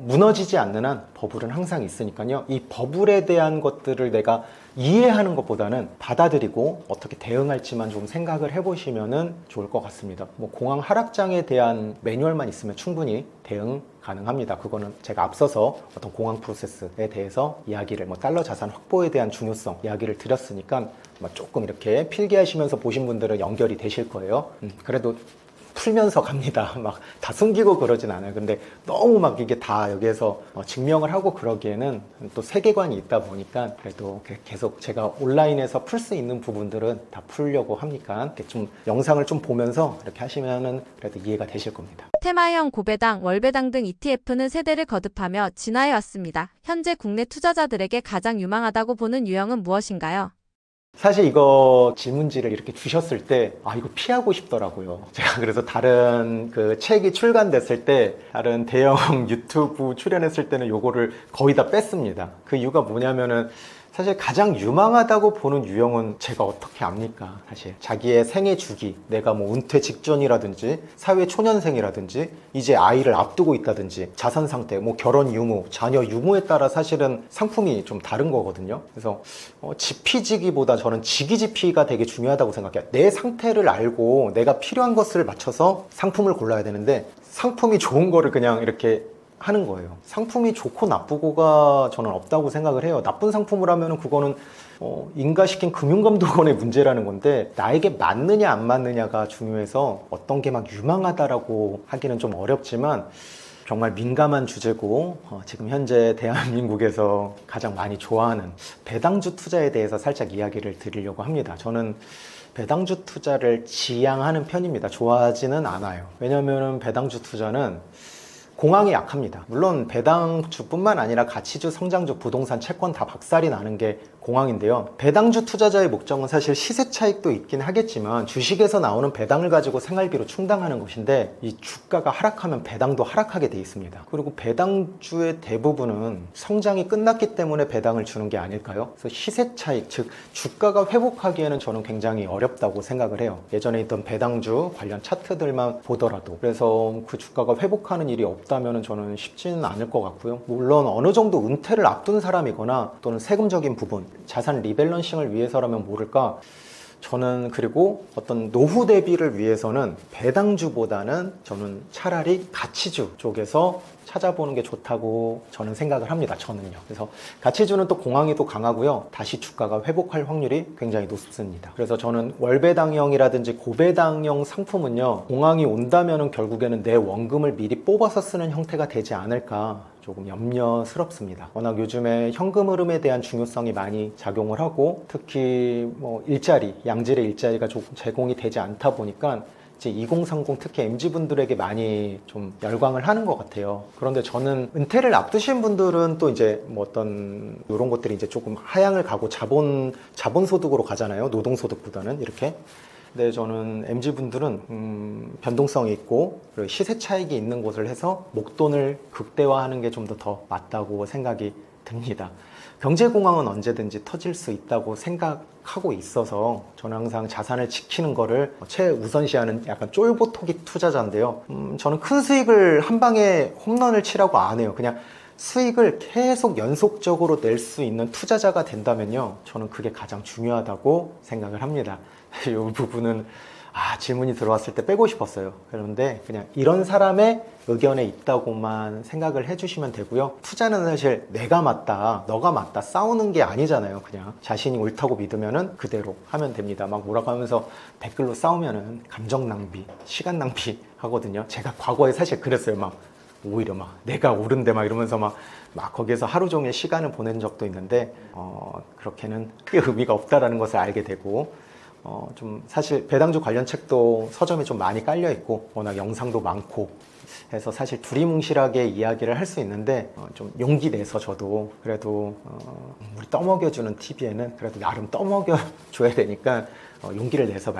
S1: 무너지지 않는 한 버블은 항상 있으니까요. 이 버블에 대한 것들을 내가 이해하는 것보다는 받아들이고 어떻게 대응할지만 좀 생각을 해보시면 좋을 것 같습니다. 뭐 공황 하락장에 대한 매뉴얼만 있으면 충분히 대응 가능합니다. 그거는 제가 앞서서 어떤 공황 프로세스에 대해서 이야기를, 달러 자산 확보에 대한 중요성 이야기를 드렸으니까 조금 이렇게 필기하시면서 보신 분들은 연결이 되실 거예요. 그래도 풀면서 갑니다. 막 다 숨기고 그러진 않아요. 근데 너무 막 이게 다 여기에서 증명을 하고 그러기에는 또 세계관이 있다 보니까 그래도 계속 제가 온라인에서 풀 수 있는 부분들은 다 풀려고 하니까 이렇게 좀 영상을 좀 보면서 이렇게 하시면은 그래도 이해가 되실 겁니다.
S2: 테마형 고배당, 월배당 등 ETF는 세대를 거듭하며 진화해 왔습니다. 현재 국내 투자자들에게 가장 유망하다고 보는 유형은 무엇인가요?
S1: 사실 이거 질문지를 이렇게 주셨을 때 이거 피하고 싶더라고요. 제가 그래서 다른 그 책이 출간됐을 때 다른 대형 유튜브 출연했을 때는 요거를 거의 다 뺐습니다. 그 이유가 뭐냐면은 사실 가장 유망하다고 보는 유형은 제가 어떻게 압니까? 사실 자기의 생애 주기, 내가 뭐 은퇴 직전이라든지 사회 초년생이라든지 이제 아이를 앞두고 있다든지 자산 상태, 뭐 결혼 유무, 자녀 유무에 따라 사실은 상품이 좀 다른 거거든요. 그래서 지피지기보다 저는 지기지피가 되게 중요하다고 생각해요. 내 상태를 알고 내가 필요한 것을 맞춰서 상품을 골라야 되는데, 상품이 좋은 거를 그냥 이렇게 하는 거예요. 상품이 좋고 나쁘고가 저는 없다고 생각을 해요. 나쁜 상품을 하면은 그거는 인가시킨 금융감독원의 문제라는 건데, 나에게 맞느냐 안 맞느냐가 중요해서 어떤 게 막 유망하다라고 하기는 좀 어렵지만 정말 민감한 주제고, 지금 현재 대한민국에서 가장 많이 좋아하는 배당주 투자에 대해서 살짝 이야기를 드리려고 합니다. 저는 배당주 투자를 지향하는 편입니다. 좋아하지는 않아요. 왜냐하면 배당주 투자는 공황이 약합니다. 물론 배당주뿐만 아니라 가치주, 성장주, 부동산, 채권 다 박살이 나는 게 공황인데요. 배당주 투자자의 목적은 사실 시세 차익도 있긴 하겠지만 주식에서 나오는 배당을 가지고 생활비로 충당하는 것인데, 이 주가가 하락하면 배당도 하락하게 돼 있습니다. 그리고 배당주의 대부분은 성장이 끝났기 때문에 배당을 주는 게 아닐까요? 그래서 시세 차익, 즉 주가가 회복하기에는 저는 굉장히 어렵다고 생각을 해요. 예전에 있던 배당주 관련 차트들만 보더라도. 그래서 그 주가가 회복하는 일이 없다면 저는 쉽지는 않을 것 같고요. 물론 어느 정도 은퇴를 앞둔 사람이거나 또는 세금적인 부분, 자산 리밸런싱을 위해서라면 모를까, 저는 그리고 어떤 노후 대비를 위해서는 배당주보다는 저는 차라리 가치주 쪽에서 찾아보는 게 좋다고 저는 생각을 합니다. 저는요. 그래서 가치주는 또 공황이 또 강하고요. 다시 주가가 회복할 확률이 굉장히 높습니다. 그래서 저는 월배당형이라든지 고배당형 상품은요. 공황이 온다면은 결국에는 내 원금을 미리 뽑아서 쓰는 형태가 되지 않을까 조금 염려스럽습니다. 워낙 요즘에 현금 흐름에 대한 중요성이 많이 작용을 하고 특히 뭐 일자리, 양질의 일자리가 조금 제공이 되지 않다 보니까 이제 2030 특히 MZ분들에게 많이 좀 열광을 하는 것 같아요. 그런데 저는 은퇴를 앞두신 분들은 또 이제 뭐 어떤 이런 것들이 이제 조금 하향을 가고 자본소득으로 가잖아요. 노동소득보다는 이렇게. 근데 저는 MZ분들은 변동성이 있고 그리고 시세 차익이 있는 곳을 해서 목돈을 극대화하는 게 좀 더 맞다고 생각이 듭니다. 경제공황은 언제든지 터질 수 있다고 생각하고 있어서 저는 항상 자산을 지키는 거를 최우선시하는 약간 쫄보토기 투자자인데요. 저는 큰 수익을 한 방에 홈런을 치라고 안 해요. 그냥 수익을 계속 연속적으로 낼 수 있는 투자자가 된다면요. 저는 그게 가장 중요하다고 생각을 합니다. 이 부분은 질문이 들어왔을 때 빼고 싶었어요. 그런데 그냥 이런 사람의 의견에 있다고만 생각을 해주시면 되고요. 투자는 사실 내가 맞다, 너가 맞다 싸우는 게 아니잖아요. 그냥 자신이 옳다고 믿으면은 그대로 하면 됩니다. 막 뭐라고 하면서 댓글로 싸우면은 감정 낭비, 시간 낭비 하거든요. 제가 과거에 사실 그랬어요. 막 오히려 막 내가 옳은데 막 이러면서 막 거기에서 하루 종일 시간을 보낸 적도 있는데 그렇게는 크게 의미가 없다라는 것을 알게 되고 좀 사실 배당주 관련 책도 서점에 좀 많이 깔려 있고 워낙 영상도 많고 해서 사실 두리뭉실하게 이야기를 할 수 있는데 좀 용기 내서 저도 그래도 우리 떠먹여주는 TV에는 그래도 나름 떠먹여줘야 되니까 용기를 내서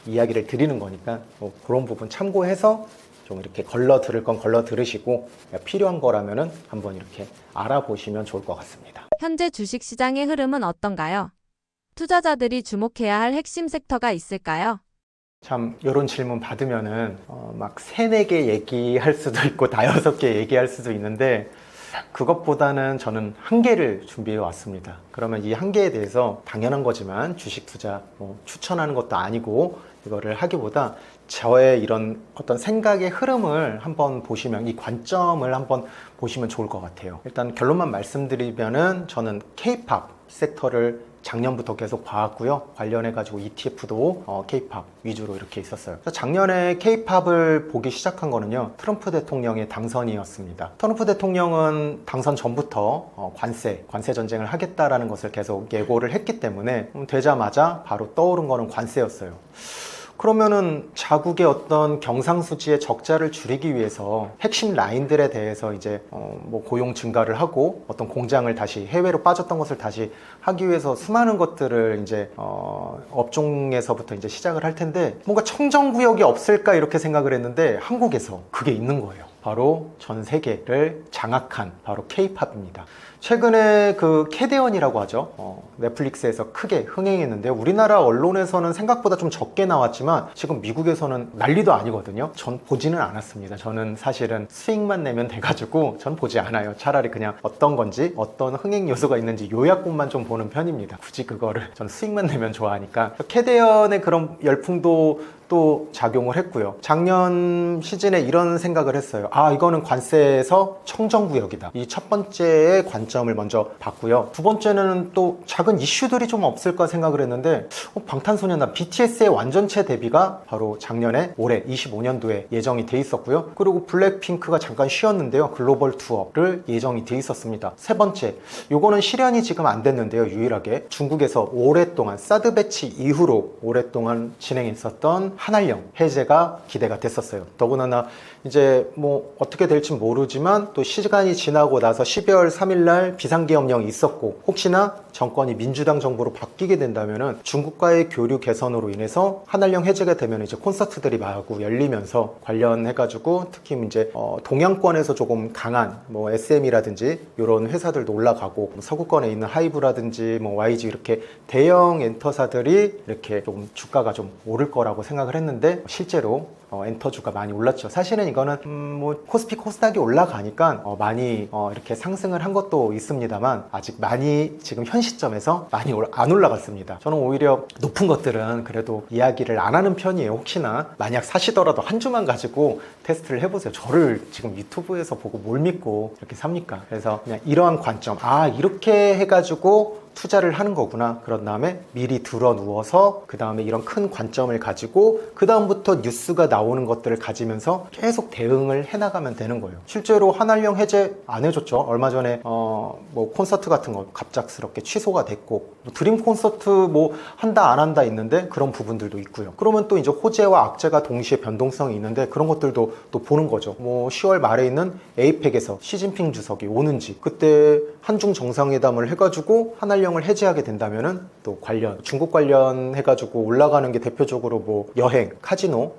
S1: 이야기를 드리는 거니까 그런 부분 참고해서 좀 이렇게 걸러 들을 건 걸러 들으시고 필요한 거라면은 한번 이렇게 알아보시면 좋을 것 같습니다.
S2: 현재 주식시장의 흐름은 어떤가요? 투자자들이 주목해야 할 핵심 섹터가 있을까요?
S1: 참 이런 질문 받으면은 막 3, 4개 얘기할 수도 있고 5, 6개 얘기할 수도 있는데 그것보다는 저는 1개를 준비해 왔습니다. 그러면 이 1개에 대해서 당연한 거지만 주식 투자 추천하는 것도 아니고 이거를 하기보다 저의 이런 어떤 생각의 흐름을 한번 보시면 이 관점을 한번 보시면 좋을 것 같아요. 일단 결론만 말씀드리면은 저는 K-팝 섹터를 작년부터 계속 봐왔고요. 관련해가지고 ETF도 K-팝 위주로 이렇게 있었어요. 작년에 K-팝을 보기 시작한 거는요. 트럼프 대통령의 당선이었습니다. 트럼프 대통령은 당선 전부터 관세 전쟁을 하겠다라는 것을 계속 예고를 했기 때문에 되자마자 바로 떠오른 거는 관세였어요. 그러면은 자국의 어떤 경상수지의 적자를 줄이기 위해서 핵심 라인들에 대해서 이제 뭐 고용 증가를 하고 어떤 공장을 다시 해외로 빠졌던 것을 다시 하기 위해서 수많은 것들을 이제 업종에서부터 이제 시작을 할 텐데 뭔가 청정구역이 없을까 이렇게 생각을 했는데 한국에서 그게 있는 거예요. 바로 전 세계를 장악한 바로 K-팝입니다. 최근에 그 캐대언이라고 하죠. 넷플릭스에서 크게 흥행했는데요. 우리나라 언론에서는 생각보다 좀 적게 나왔지만 지금 미국에서는 난리도 아니거든요. 전 보지는 않았습니다. 저는 사실은 수익만 내면 돼가지고 전 보지 않아요. 차라리 그냥 어떤 건지 어떤 흥행 요소가 있는지 요약본만 좀 보는 편입니다. 굳이 그거를 전 수익만 내면 좋아하니까. 캐대언의 그런 열풍도 또 작용을 했고요. 작년 시즌에 이런 생각을 했어요. 이거는 관세에서 청정구역이다. 이 첫 번째의 관점을 먼저 봤고요. 두 번째는 또 작은 이슈들이 좀 없을까 생각을 했는데 방탄소년단 BTS의 완전체 데뷔가 바로 작년에 올해 25년도에 예정이 돼 있었고요. 그리고 블랙핑크가 잠깐 쉬었는데요. 글로벌 투어를 예정이 돼 있었습니다. 세 번째, 요거는 실현이 지금 안 됐는데요. 유일하게 중국에서 오랫동안 사드 배치 이후로 오랫동안 진행했었던 한알령 해제가 기대가 됐었어요. 더구나 이제 뭐 어떻게 될지 모르지만 또 시간이 지나고 나서 12월 3일 날 비상계엄령이 있었고 혹시나 정권이 민주당 정부로 바뀌게 된다면은 중국과의 교류 개선으로 인해서 한알령 해제가 되면 이제 콘서트들이 마구 열리면서 관련해가지고 특히 이제 동양권에서 조금 강한 뭐 SM이라든지 이런 회사들도 올라가고 서구권에 있는 하이브라든지 뭐 YG 이렇게 대형 엔터사들이 이렇게 조금 주가가 좀 오를 거라고 생각을 했는데 실제로 엔터주가 많이 올랐죠. 사실은 이거는 뭐 코스피 코스닥이 올라가니까 많이 이렇게 상승을 한 것도 있습니다만 아직 많이 지금 현 시점에서 많이 안 올라갔습니다. 저는 오히려 높은 것들은 그래도 이야기를 안 하는 편이에요. 혹시나 만약 사시더라도 한 주만 가지고 테스트를 해보세요. 저를 지금 유튜브에서 보고 뭘 믿고 이렇게 삽니까? 그래서 그냥 이러한 관점, 이렇게 해가지고 투자를 하는 거구나. 그런 다음에 미리 들어 누워서 그 다음에 이런 큰 관점을 가지고 그 다음부터 뉴스가 나오는 것들을 가지면서 계속 대응을 해나가면 되는 거예요. 실제로 한알령 해제 안 해줬죠. 얼마 전에 뭐 콘서트 같은 거 갑작스럽게 취소가 됐고 뭐 드림 콘서트 뭐 한다 안 한다 있는데 그런 부분들도 있고요. 그러면 또 이제 호재와 악재가 동시에 변동성이 있는데 그런 것들도 또 보는 거죠. 뭐 10월 말에 있는 에이펙에서 시진핑 주석이 오는지 그때 한중 정상회담을 해가지고 한알령 을 해제하게 된다면은 또 관련 중국 관련 해가지고 올라가는 게 대표적으로 뭐 여행, 카지노,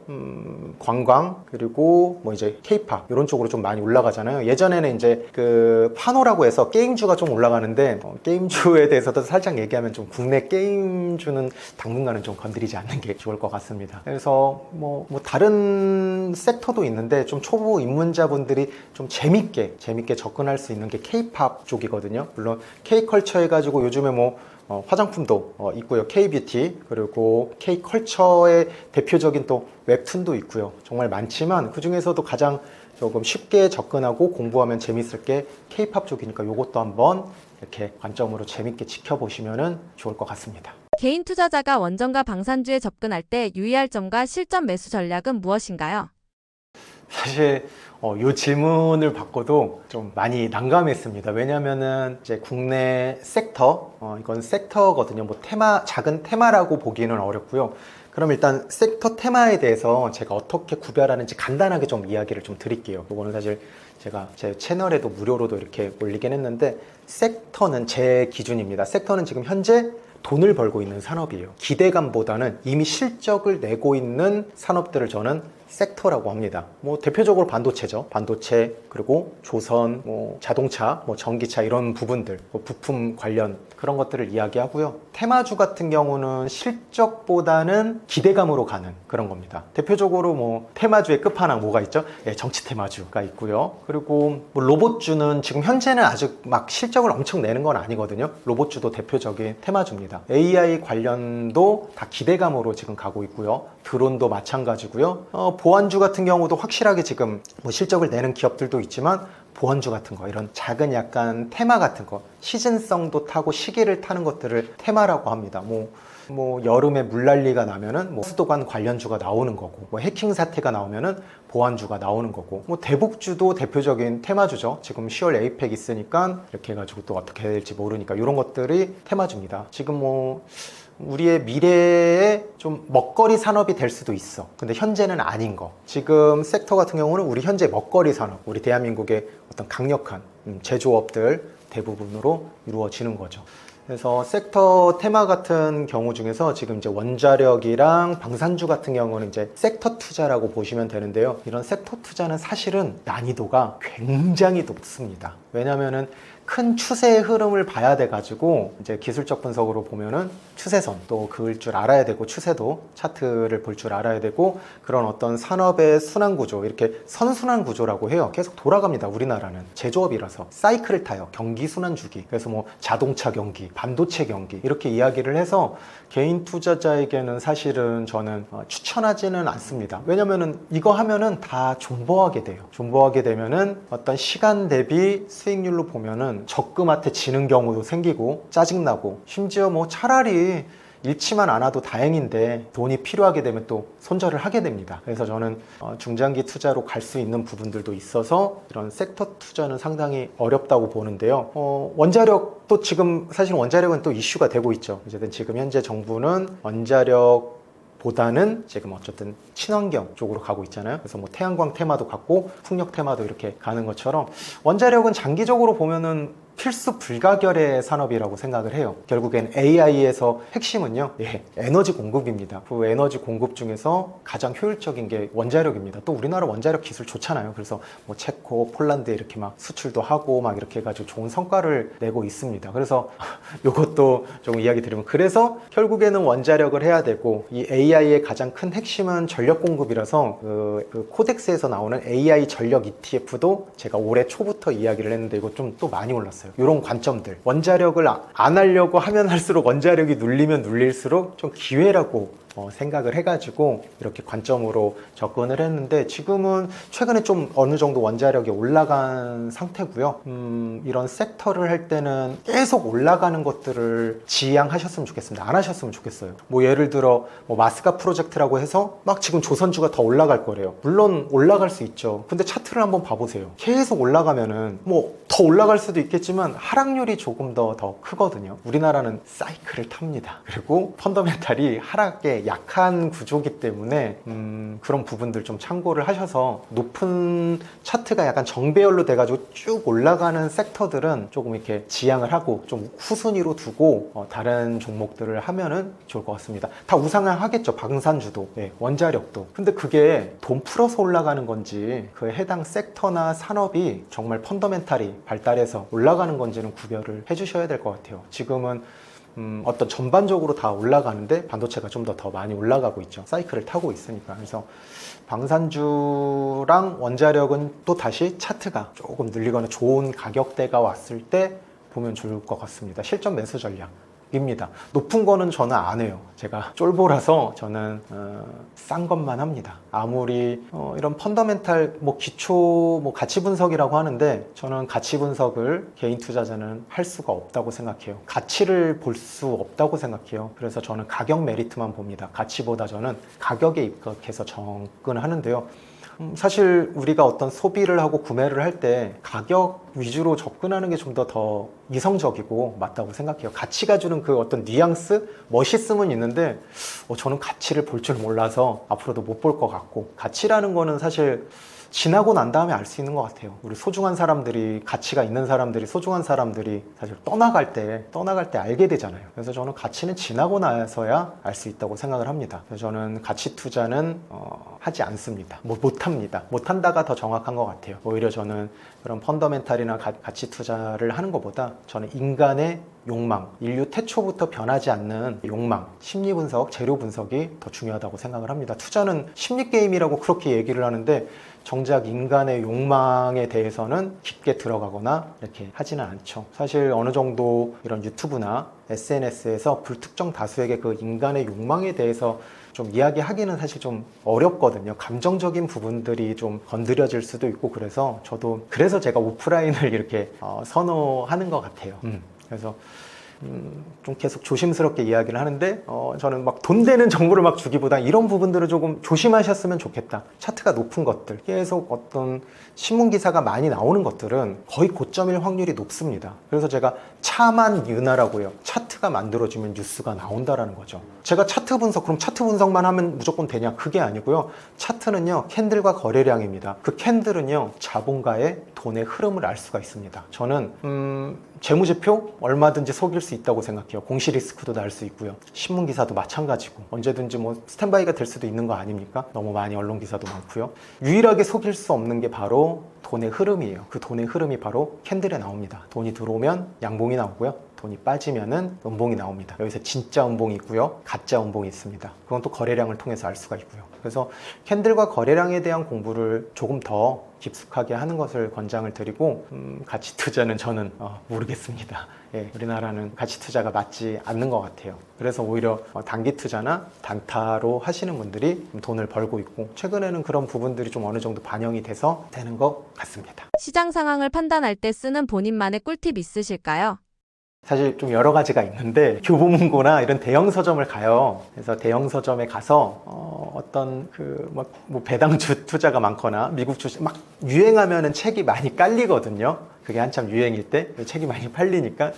S1: 관광 그리고 뭐 이제 K-팝 이런 쪽으로 좀 많이 올라가잖아요. 예전에는 이제 그 파노라고 해서 게임주가 좀 올라가는데 게임주에 대해서도 살짝 얘기하면 좀 국내 게임주는 당분간은 좀 건드리지 않는 게 좋을 것 같습니다. 그래서 뭐 다른 섹터도 있는데 좀 초보 입문자분들이 좀 재밌게 접근할 수 있는 게 K-팝 쪽이거든요. 물론 K-컬처 해가지고 요즘에 뭐 화장품도 있고요. K-뷰티 그리고 K-컬처의 대표적인 또 웹툰도 있고요. 정말 많지만 그 중에서도 가장 조금 쉽게 접근하고 공부하면 재밌을 게 K-팝 쪽이니까 이것도 한번 이렇게 관점으로 재밌게 지켜보시면 좋을 것 같습니다.
S2: 개인 투자자가 원전과 방산주에 접근할 때 유의할 점과 실전 매수 전략은 무엇인가요?
S1: 사실 이 질문을 받고도 좀 많이 난감했습니다. 왜냐면은 이제 국내 섹터, 이건 섹터거든요. 뭐 작은 테마라고 보기는 어렵고요. 그럼 일단 섹터 테마에 대해서 제가 어떻게 구별하는지 간단하게 좀 이야기를 좀 드릴게요. 이거는 사실 제가 제 채널에도 무료로도 이렇게 올리긴 했는데 섹터는 제 기준입니다. 섹터는 지금 현재 돈을 벌고 있는 산업이에요. 기대감보다는 이미 실적을 내고 있는 산업들을 저는 섹터라고 합니다. 뭐 대표적으로 반도체죠. 반도체 그리고 조선, 뭐 자동차, 뭐 전기차 이런 부분들, 뭐 부품 관련 그런 것들을 이야기하고요. 테마주 같은 경우는 실적보다는 기대감으로 가는 그런 겁니다. 대표적으로 뭐 테마주의 끝판왕 뭐가 있죠? 정치 테마주가 있고요. 그리고 뭐 로봇주는 지금 현재는 아직 막 실적을 엄청 내는 건 아니거든요. 로봇주도 대표적인 테마주입니다. AI 관련도 다 기대감으로 지금 가고 있고요. 드론도 마찬가지고요. 보안주 같은 경우도 확실하게 지금 뭐 실적을 내는 기업들도 있지만 보안주 같은 거 이런 작은 약간 테마 같은 거 시즌성도 타고 시기를 타는 것들을 테마라고 합니다. 뭐 여름에 물난리가 나면은 뭐 수도관 관련주가 나오는 거고 뭐 해킹 사태가 나오면은 보안주가 나오는 거고 뭐 대북주도 대표적인 테마주죠. 지금 10월 에이펙 있으니까 이렇게 해가지고 또 어떻게 될지 모르니까 이런 것들이 테마주입니다. 지금 뭐 우리의 미래에 좀 먹거리 산업이 될 수도 있어. 근데 현재는 아닌 거. 지금 섹터 같은 경우는 우리 현재 먹거리 산업, 우리 대한민국의 어떤 강력한 제조업들 대부분으로 이루어지는 거죠. 그래서 섹터 테마 같은 경우 중에서 지금 이제 원자력이랑 방산주 같은 경우는 이제 섹터 투자라고 보시면 되는데요. 이런 섹터 투자는 사실은 난이도가 굉장히 높습니다. 왜냐면은 큰 추세의 흐름을 봐야 돼가지고 이제 기술적 분석으로 보면은 추세선 또 그을 줄 알아야 되고 추세도 차트를 볼 줄 알아야 되고 그런 어떤 산업의 순환 구조 이렇게 선순환 구조라고 해요. 계속 돌아갑니다. 우리나라는 제조업이라서 사이클을 타요. 경기 순환 주기. 그래서 뭐 자동차 경기, 반도체 경기 이렇게 이야기를 해서 개인 투자자에게는 사실은 저는 추천하지는 않습니다. 왜냐면은 이거 하면은 다 존버하게 돼요. 존버하게 되면은 어떤 시간 대비 수익률로 보면은 적금한테 지는 경우도 생기고 짜증나고 심지어 뭐 차라리 잃지만 않아도 다행인데 돈이 필요하게 되면 또 손절을 하게 됩니다. 그래서 저는 중장기 투자로 갈 수 있는 부분들도 있어서 이런 섹터 투자는 상당히 어렵다고 보는데요. 원자력도 지금 사실 원자력은 또 이슈가 되고 있죠. 어쨌든 지금 현재 정부는 원자력 보다는 지금 어쨌든 친환경 쪽으로 가고 있잖아요. 그래서 뭐 태양광 테마도 갖고 풍력 테마도 이렇게 가는 것처럼 원자력은 장기적으로 보면은 필수 불가결의 산업이라고 생각을 해요. 결국엔 AI에서 핵심은요, 에너지 공급입니다. 그 에너지 공급 중에서 가장 효율적인 게 원자력입니다. 또 우리나라 원자력 기술 좋잖아요. 그래서 뭐 체코, 폴란드에 이렇게 막 수출도 하고 막 이렇게 해가지고 좋은 성과를 내고 있습니다. 그래서 이것도 좀 이야기 드리면, 그래서 결국에는 원자력을 해야 되고, 이 AI의 가장 큰 핵심은 전력 공급이라서 그 코덱스에서 나오는 AI 전력 ETF도 제가 올해 초부터 이야기를 했는데 이거 좀 또 많이 올랐어요. 이런 관점들, 원자력을 안 하려고 하면 할수록 원자력이 눌리면 눌릴수록 좀 기회라고 생각을 해가지고 이렇게 관점으로 접근을 했는데, 지금은 최근에 좀 어느 정도 원자력이 올라간 상태고요. 이런 섹터를 할 때는 계속 올라가는 것들을 지향하셨으면 좋겠습니다. 안 하셨으면 좋겠어요. 뭐 예를 들어 뭐 마스가 프로젝트라고 해서 막 지금 조선주가 더 올라갈 거래요. 물론 올라갈 수 있죠. 근데 차트를 한번 봐보세요. 계속 올라가면은 뭐 더 올라갈 수도 있겠지만 하락률이 조금 더 크거든요. 우리나라는 사이클을 탑니다. 그리고 펀더멘탈이 하락에 약한 구조기 때문에 그런 부분들 좀 참고를 하셔서, 높은 차트가 약간 정배열로 돼가지고 쭉 올라가는 섹터들은 조금 이렇게 지향을 하고 좀 후순위로 두고 다른 종목들을 하면은 좋을 것 같습니다. 다 우상향하겠죠. 방산주도, 원자력도. 근데 그게 돈 풀어서 올라가는 건지 그 해당 섹터나 산업이 정말 펀더멘탈이 발달해서 올라가는 건지는 구별을 해주셔야 될 것 같아요. 지금은 어떤 전반적으로 다 올라가는데 반도체가 좀 더 많이 올라가고 있죠. 사이클을 타고 있으니까. 그래서 방산주랑 원자력은 또 다시 차트가 조금 늘리거나 좋은 가격대가 왔을 때 보면 좋을 것 같습니다. 실전 매수 전략입니다. 높은 거는 저는 안 해요. 제가 쫄보라서 저는 싼 것만 합니다. 아무리 이런 펀더멘탈 뭐 기초 뭐 가치 분석이라고 하는데, 저는 가치 분석을 개인 투자자는 할 수가 없다고 생각해요. 가치를 볼 수 없다고 생각해요. 그래서 저는 가격 메리트만 봅니다. 가치보다 저는 가격에 입각해서 접근하는데요. 사실 우리가 어떤 소비를 하고 구매를 할 때 가격 위주로 접근하는 게 좀 더 이성적이고 맞다고 생각해요. 가치가 주는 그 어떤 뉘앙스, 멋있음은 있는데 저는 가치를 볼 줄 몰라서 앞으로도 못 볼 것 같고, 가치라는 거는 사실 지나고 난 다음에 알 수 있는 것 같아요. 우리 소중한 사람들이, 가치가 있는 사람들이, 소중한 사람들이 사실 떠나갈 때 알게 되잖아요. 그래서 저는 가치는 지나고 나서야 알 수 있다고 생각을 합니다. 그래서 저는 가치 투자는 하지 않습니다. 못합니다. 못한다가 더 정확한 것 같아요. 오히려 저는 그런 펀더멘탈이나 가치 투자를 하는 것보다 저는 인간의 욕망, 인류 태초부터 변하지 않는 욕망, 심리 분석, 재료 분석이 더 중요하다고 생각을 합니다. 투자는 심리 게임이라고 그렇게 얘기를 하는데, 정작 인간의 욕망에 대해서는 깊게 들어가거나 이렇게 하지는 않죠. 사실 어느 정도 이런 유튜브나 SNS에서 불특정 다수에게 그 인간의 욕망에 대해서 좀 이야기하기는 사실 좀 어렵거든요. 감정적인 부분들이 좀 건드려질 수도 있고, 그래서 제가 오프라인을 이렇게 선호하는 것 같아요. 그래서 좀 계속 조심스럽게 이야기를 하는데, 저는 막 돈 되는 정보를 막 주기보다 이런 부분들을 조금 조심하셨으면 좋겠다. 차트가 높은 것들, 계속 어떤 신문 기사가 많이 나오는 것들은 거의 고점일 확률이 높습니다. 그래서 제가 차만 유나라고요. 차트가 만들어지면 뉴스가 나온다라는 거죠. 제가 차트 분석, 그럼 차트 분석만 하면 무조건 되냐? 그게 아니고요. 차트는요, 캔들과 거래량입니다. 그 캔들은요, 자본가의 돈의 흐름을 알 수가 있습니다. 저는 재무제표 얼마든지 속일 수 있다고 생각해요. 공시 리스크도 날 수 있고요. 신문 기사도 마찬가지고, 언제든지 뭐 스탠바이가 될 수도 있는 거 아닙니까? 너무 많이 언론 기사도 많고요. 유일하게 속일 수 없는 게 바로 돈의 흐름이에요. 그 돈의 흐름이 바로 캔들에 나옵니다. 돈이 들어오면 양봉이 나오고요. 돈이 빠지면은 음봉이 나옵니다. 여기서 진짜 음봉이 있고요, 가짜 음봉이 있습니다. 그건 또 거래량을 통해서 알 수가 있고요. 그래서 캔들과 거래량에 대한 공부를 조금 더 깊숙하게 하는 것을 권장을 드리고, 가치 투자는 저는 모르겠습니다. 우리나라는 가치 투자가 맞지 않는 것 같아요. 그래서 오히려 단기 투자나 단타로 하시는 분들이 돈을 벌고 있고, 최근에는 그런 부분들이 좀 어느 정도 반영이 돼서 되는 것 같습니다.
S2: 시장 상황을 판단할 때 쓰는 본인만의 꿀팁 있으실까요?
S1: 사실 좀 여러 가지가 있는데, 교보문고나 이런 대형 서점을 가요. 그래서 대형 서점에 가서 어떤 뭐 배당주 투자가 많거나 미국 주식 막 유행하면은 책이 많이 깔리거든요. 그게 한참 유행일 때 책이 많이 팔리니까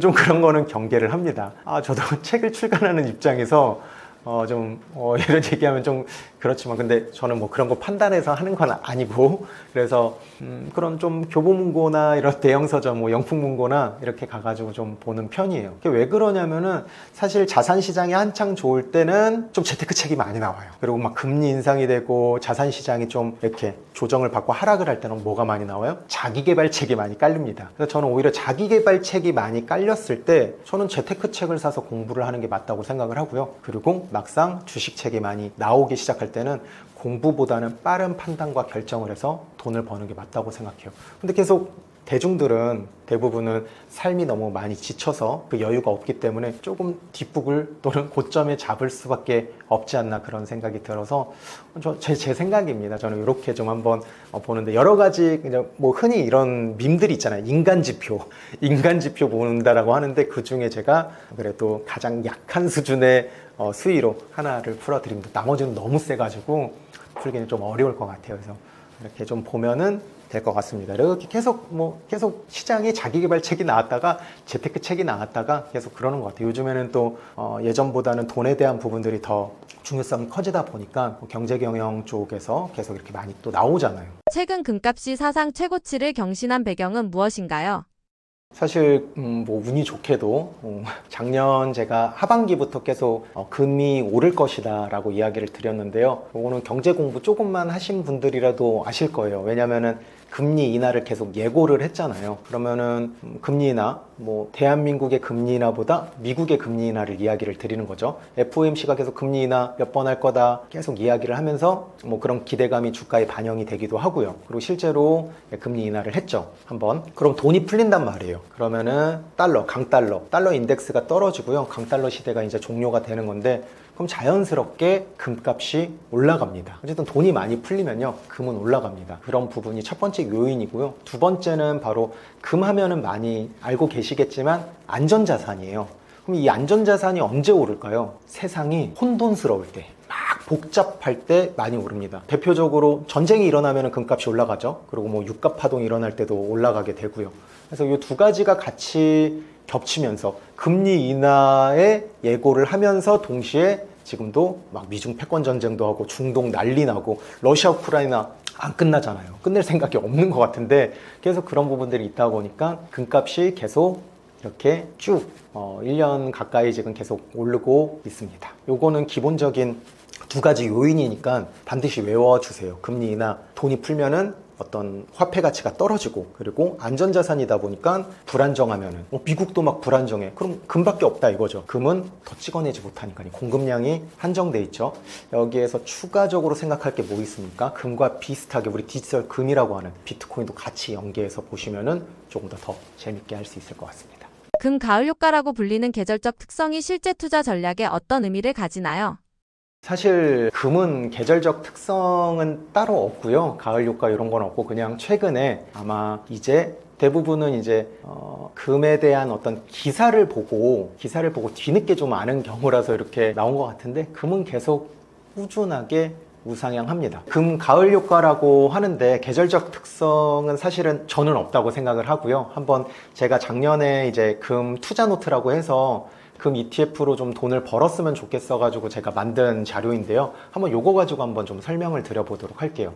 S1: 좀 그런 거는 경계를 합니다. 저도 책을 출간하는 입장에서 이런 얘기하면 좀 그렇지만 근데 저는 뭐 그런 거 판단해서 하는 건 아니고 그래서 그런 좀 교보문고나 이런 대형 서점 뭐 영풍문고나 이렇게 가가지고 좀 보는 편이에요. 그게 왜 그러냐면은 사실 자산 시장이 한창 좋을 때는 좀 재테크 책이 많이 나와요. 그리고 막 금리 인상이 되고 자산 시장이 좀 이렇게 조정을 받고 하락을 할 때는 뭐가 많이 나와요? 자기계발 책이 많이 깔립니다. 그래서 저는 오히려 자기계발 책이 많이 깔렸을 때 저는 재테크 책을 사서 공부를 하는 게 맞다고 생각을 하고요. 그리고 막상 주식 책이 많이 나오기 시작할 때는 공부보다는 빠른 판단과 결정을 해서 돈을 버는 게 맞다고 생각해요. 근데 계속 대중들은 대부분은 삶이 너무 많이 지쳐서 그 여유가 없기 때문에 조금 뒷북을 또는 고점에 잡을 수밖에 없지 않나 그런 생각이 들어서 제 생각입니다. 저는 이렇게 좀 한번 보는데 여러 가지 그냥 뭐 흔히 이런 밈들이 있잖아요. 인간지표 모은다라고 하는데 그 중에 제가 그래도 가장 약한 수준의 수위로 하나를 풀어드립니다. 나머지는 너무 세가지고 풀기는 좀 어려울 것 같아요. 그래서 이렇게 좀 보면은 될 것 같습니다. 이렇게 계속 시장에 자기계발 책이 나왔다가 재테크 책이 나왔다가 계속 그러는 것 같아요. 요즘에는 또 예전보다는 돈에 대한 부분들이 더 중요성이 커지다 보니까 경제경영 쪽에서 계속 이렇게 많이 또 나오잖아요.
S2: 최근 금값이 사상 최고치를 경신한 배경은 무엇인가요?
S1: 사실 뭐 운이 좋게도 작년 제가 하반기부터 계속 금이 오를 것이다 라고 이야기를 드렸는데요. 이거는 경제 공부 조금만 하신 분들이라도 아실 거예요. 왜냐면은 금리 인하를 계속 예고를 했잖아요. 그러면은 금리 인하, 뭐 대한민국의 금리 인하보다 미국의 금리 인하를 이야기를 드리는 거죠. FOMC가 계속 금리 인하 몇 번 할 거다 계속 이야기를 하면서 뭐 그런 기대감이 주가에 반영이 되기도 하고요. 그리고 실제로 금리 인하를 했죠. 한번. 그럼 돈이 풀린단 말이에요. 그러면은 강달러 인덱스가 떨어지고요. 강달러 시대가 이제 종료가 되는 건데 그럼 자연스럽게 금값이 올라갑니다. 어쨌든 돈이 많이 풀리면요, 금은 올라갑니다. 그런 부분이 첫 번째 요인이고요. 두 번째는 바로 금 하면은 많이 알고 계시겠지만 안전자산이에요. 그럼 이 안전자산이 언제 오를까요? 세상이 혼돈스러울 때, 막 복잡할 때 많이 오릅니다. 대표적으로 전쟁이 일어나면 금값이 올라가죠. 그리고 뭐 유가 파동이 일어날 때도 올라가게 되고요. 그래서 이 두 가지가 같이 겹치면서 금리 인하의 예고를 하면서 동시에 지금도 막 미중 패권 전쟁도 하고 중동 난리 나고 러시아 우크라이나 안 끝나잖아요. 끝낼 생각이 없는 것 같은데 계속 그런 부분들이 있다 보니까 금값이 계속 이렇게 쭉 1년 가까이 지금 계속 오르고 있습니다. 요거는 기본적인 두 가지 요인이니까 반드시 외워주세요. 금리 인하, 돈이 풀면은 어떤 화폐 가치가 떨어지고 그리고 안전자산이다 보니까 불안정하면은 미국도 막 불안정해. 그럼 금밖에 없다 이거죠. 금은 더 찍어내지 못하니까요. 공급량이 한정돼 있죠. 여기에서 추가적으로 생각할 게 뭐 있습니까? 금과 비슷하게 우리 디지털 금이라고 하는 비트코인도 같이 연계해서 보시면은 조금 더 재밌게 할 수 있을 것 같습니다.
S2: 금 가을 효과라고 불리는 계절적 특성이 실제 투자 전략에 어떤 의미를 가지나요?
S1: 사실 금은 계절적 특성은 따로 없고요. 가을 효과 이런 건 없고 그냥 최근에 아마 이제 대부분은 이제 금에 대한 어떤 기사를 보고 뒤늦게 좀 아는 경우라서 이렇게 나온 것 같은데 금은 계속 꾸준하게 우상향합니다. 금 가을 효과라고 하는데 계절적 특성은 사실은 저는 없다고 생각을 하고요. 한번 제가 작년에 이제 금 투자 노트라고 해서 금 ETF로 좀 돈을 벌었으면 좋겠어 가지고 제가 만든 자료인데요. 한번 요거 가지고 한번 좀 설명을 드려보도록 할게요.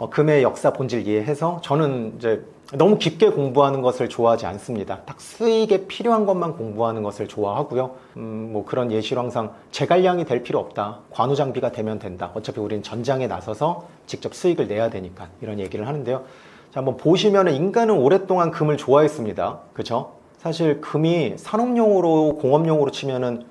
S1: 금의 역사 본질 이해해서 저는 이제 너무 깊게 공부하는 것을 좋아하지 않습니다. 딱 수익에 필요한 것만 공부하는 것을 좋아하고요. 뭐 그런 예시로 항상 제갈량이 될 필요 없다. 관우 장비가 되면 된다. 어차피 우리는 전장에 나서서 직접 수익을 내야 되니까 이런 얘기를 하는데요. 자, 한번 보시면은 인간은 오랫동안 금을 좋아했습니다. 그죠? 사실 금이 산업용으로 공업용으로 치면은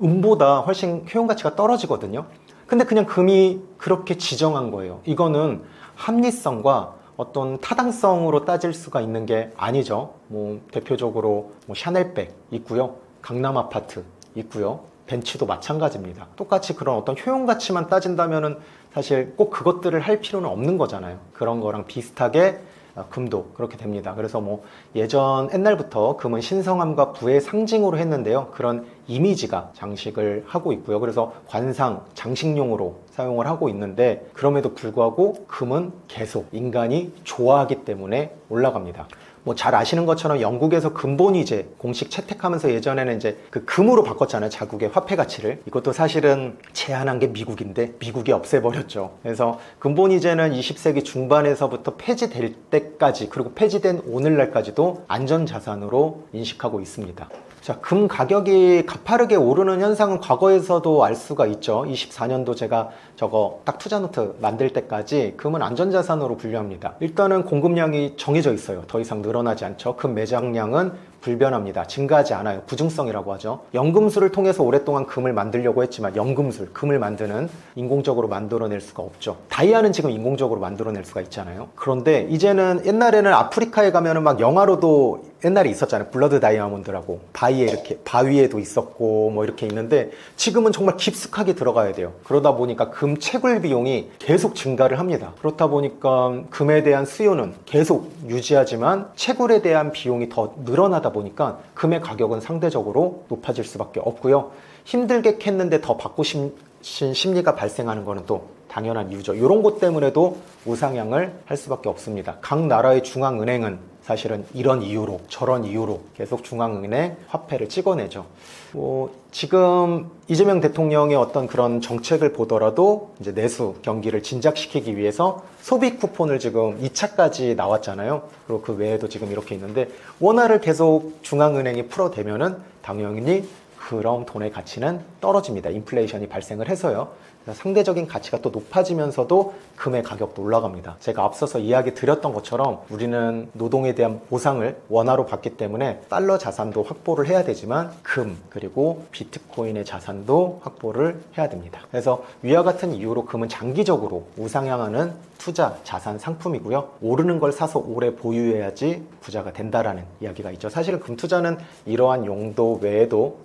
S1: 은보다 훨씬 효용 가치가 떨어지거든요. 근데 그냥 금이 그렇게 지정한 거예요. 이거는 합리성과 어떤 타당성으로 따질 수가 있는 게 아니죠. 뭐 대표적으로 뭐 샤넬백 있고요, 강남 아파트 있고요, 벤츠도 마찬가지입니다. 똑같이 그런 어떤 효용 가치만 따진다면은 사실 꼭 그것들을 할 필요는 없는 거잖아요. 그런 거랑 비슷하게 금도 그렇게 됩니다. 그래서 뭐 옛날부터 금은 신성함과 부의 상징으로 했는데요. 그런 이미지가 장식을 하고 있고요. 그래서 관상, 장식용으로 사용을 하고 있는데 그럼에도 불구하고 금은 계속 인간이 좋아하기 때문에 올라갑니다. 뭐 잘 아시는 것처럼 영국에서 금본위제 공식 채택하면서 예전에는 이제 그 금으로 바꿨잖아요. 자국의 화폐 가치를. 이것도 사실은 제한한 게 미국인데 미국이 없애버렸죠. 그래서 금본위제는 20세기 중반에서부터 폐지될 때까지 그리고 폐지된 오늘날까지도 안전자산으로 인식하고 있습니다. 자, 금 가격이 가파르게 오르는 현상은 과거에서도 알 수가 있죠. 24년도 제가 저거 딱 투자노트 만들 때까지 금은 안전자산으로 분류합니다. 일단은 공급량이 정해져 있어요. 더 이상 늘어나지 않죠. 금 매장량은 불변합니다. 증가하지 않아요. 부중성이라고 하죠. 연금술을 통해서 오랫동안 금을 만들려고 했지만 연금술, 금을 만드는 인공적으로 만들어낼 수가 없죠. 다이아는 지금 인공적으로 만들어낼 수가 있잖아요. 그런데 이제는 옛날에는 아프리카에 가면은 막 영화로도 옛날에 있었잖아요. 블러드 다이아몬드라고 바위에 이렇게 바위에도 있었고 뭐 이렇게 있는데 지금은 정말 깊숙하게 들어가야 돼요. 그러다 보니까 금 채굴 비용이 계속 증가를 합니다. 그렇다 보니까 금에 대한 수요는 계속 유지하지만 채굴에 대한 비용이 더 늘어나다 보니까 금의 가격은 상대적으로 높아질 수밖에 없고요. 힘들게 캤는데 더 받고 싶은 심리가 발생하는 거는 또 당연한 이유죠. 이런 것 때문에도 우상향을 할 수밖에 없습니다. 각 나라의 중앙은행은 사실은 이런 이유로 저런 이유로 계속 중앙은행 화폐를 찍어내죠. 지금 이재명 대통령의 어떤 그런 정책을 보더라도 이제 내수 경기를 진작시키기 위해서 소비 쿠폰을 지금 2차까지 나왔잖아요. 그리고 그 외에도 지금 이렇게 있는데 원화를 계속 중앙은행이 풀어대면은 당연히 그런 돈의 가치는 떨어집니다. 인플레이션이 발생을 해서요. 상대적인 가치가 또 높아지면서도 금의 가격도 올라갑니다. 제가 앞서서 이야기 드렸던 것처럼 우리는 노동에 대한 보상을 원화로 받기 때문에 달러 자산도 확보를 해야 되지만 금 그리고 비트코인의 자산도 확보를 해야 됩니다. 그래서 위와 같은 이유로 금은 장기적으로 우상향하는 투자 자산 상품이고요. 오르는 걸 사서 오래 보유해야지 부자가 된다라는 이야기가 있죠. 사실은 금 투자는 이러한 용도 외에도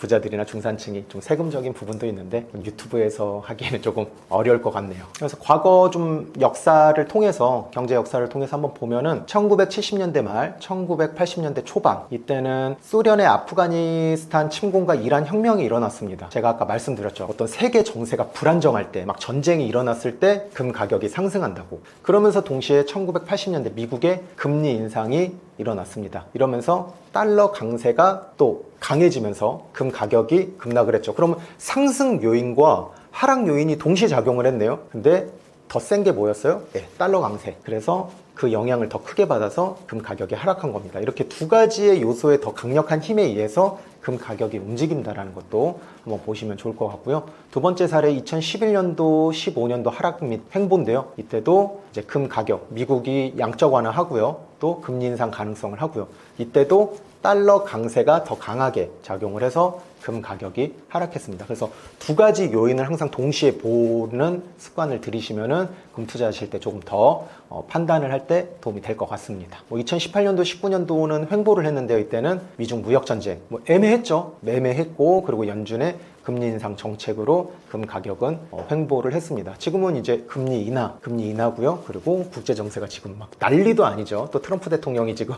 S1: 부자들이나 중산층이 좀 세금적인 부분도 있는데 유튜브에서 하기에는 조금 어려울 것 같네요. 그래서 과거 좀 역사를 통해서 경제 역사를 통해서 한번 보면은 1970년대 말 1980년대 초반 이때는 소련의 아프가니스탄 침공과 이란 혁명이 일어났습니다. 제가 아까 말씀드렸죠. 어떤 세계 정세가 불안정할 때 막 전쟁이 일어났을 때 금 가격이 상승한다고. 그러면서 동시에 1980년대 미국의 금리 인상이 일어났습니다. 이러면서 달러 강세가 또 강해지면서 금 가격이 급락을 했죠. 그러면 상승 요인과 하락 요인이 동시에 작용을 했네요. 근데 더 센 게 뭐였어요? 네, 달러 강세. 그래서 그 영향을 더 크게 받아서 금 가격이 하락한 겁니다. 이렇게 두 가지의 요소의 더 강력한 힘에 의해서 금 가격이 움직인다라는 것도 한번 보시면 좋을 것 같고요. 두 번째 사례 2011년도, 15년도 하락 및 횡보인데요. 이때도 이제 금 가격, 미국이 양적 완화하고요. 또 금리 인상 가능성을 하고요. 이때도 달러 강세가 더 강하게 작용을 해서 금 가격이 하락했습니다. 그래서 두 가지 요인을 항상 동시에 보는 습관을 들이시면은 금 투자하실 때 조금 더 판단을 할 때 도움이 될 것 같습니다. 2018년도, 19년도는 횡보를 했는데요. 이때는 미중 무역 전쟁 애매했죠. 매매했고 그리고 연준의 금리 인상 정책으로 금 가격은 횡보를 했습니다. 지금은 이제 금리 인하고요. 그리고 국제 정세가 지금 막 난리도 아니죠. 또 트럼프 대통령이 지금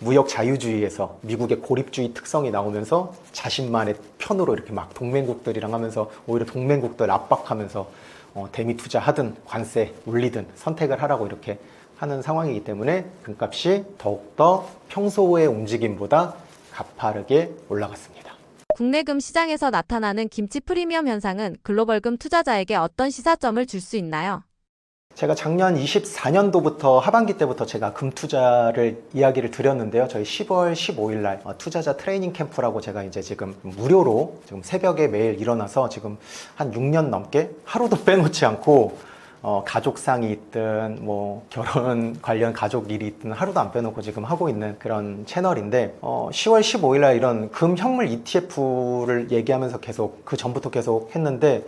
S1: 무역 자유주의에서 미국의 고립주의 특성이 나오면서 자신만의 편으로 이렇게 막 동맹국들이랑 하면서 오히려 동맹국들 압박하면서 대미 투자하든 관세 올리든 선택을 하라고 이렇게 하는 상황이기 때문에 금값이 더욱더 평소의 움직임보다 가파르게 올라갔습니다.
S2: 국내 금 시장에서 나타나는 김치 프리미엄 현상은 글로벌 금 투자자에게 어떤 시사점을 줄 수 있나요?
S1: 제가 작년 24년도부터 하반기 때부터 제가 금 투자를 이야기를 드렸는데요. 저희 10월 15일 날 투자자 트레이닝 캠프라고 제가 이제 지금 무료로 지금 새벽에 매일 일어나서 지금 한 6년 넘게 하루도 빼놓지 않고 가족상이 있든 뭐 결혼 관련 가족 일이 있든 하루도 안 빼놓고 지금 하고 있는 그런 채널인데 10월 15일 날 이런 금 현물 ETF를 얘기하면서 계속 그 전부터 계속 했는데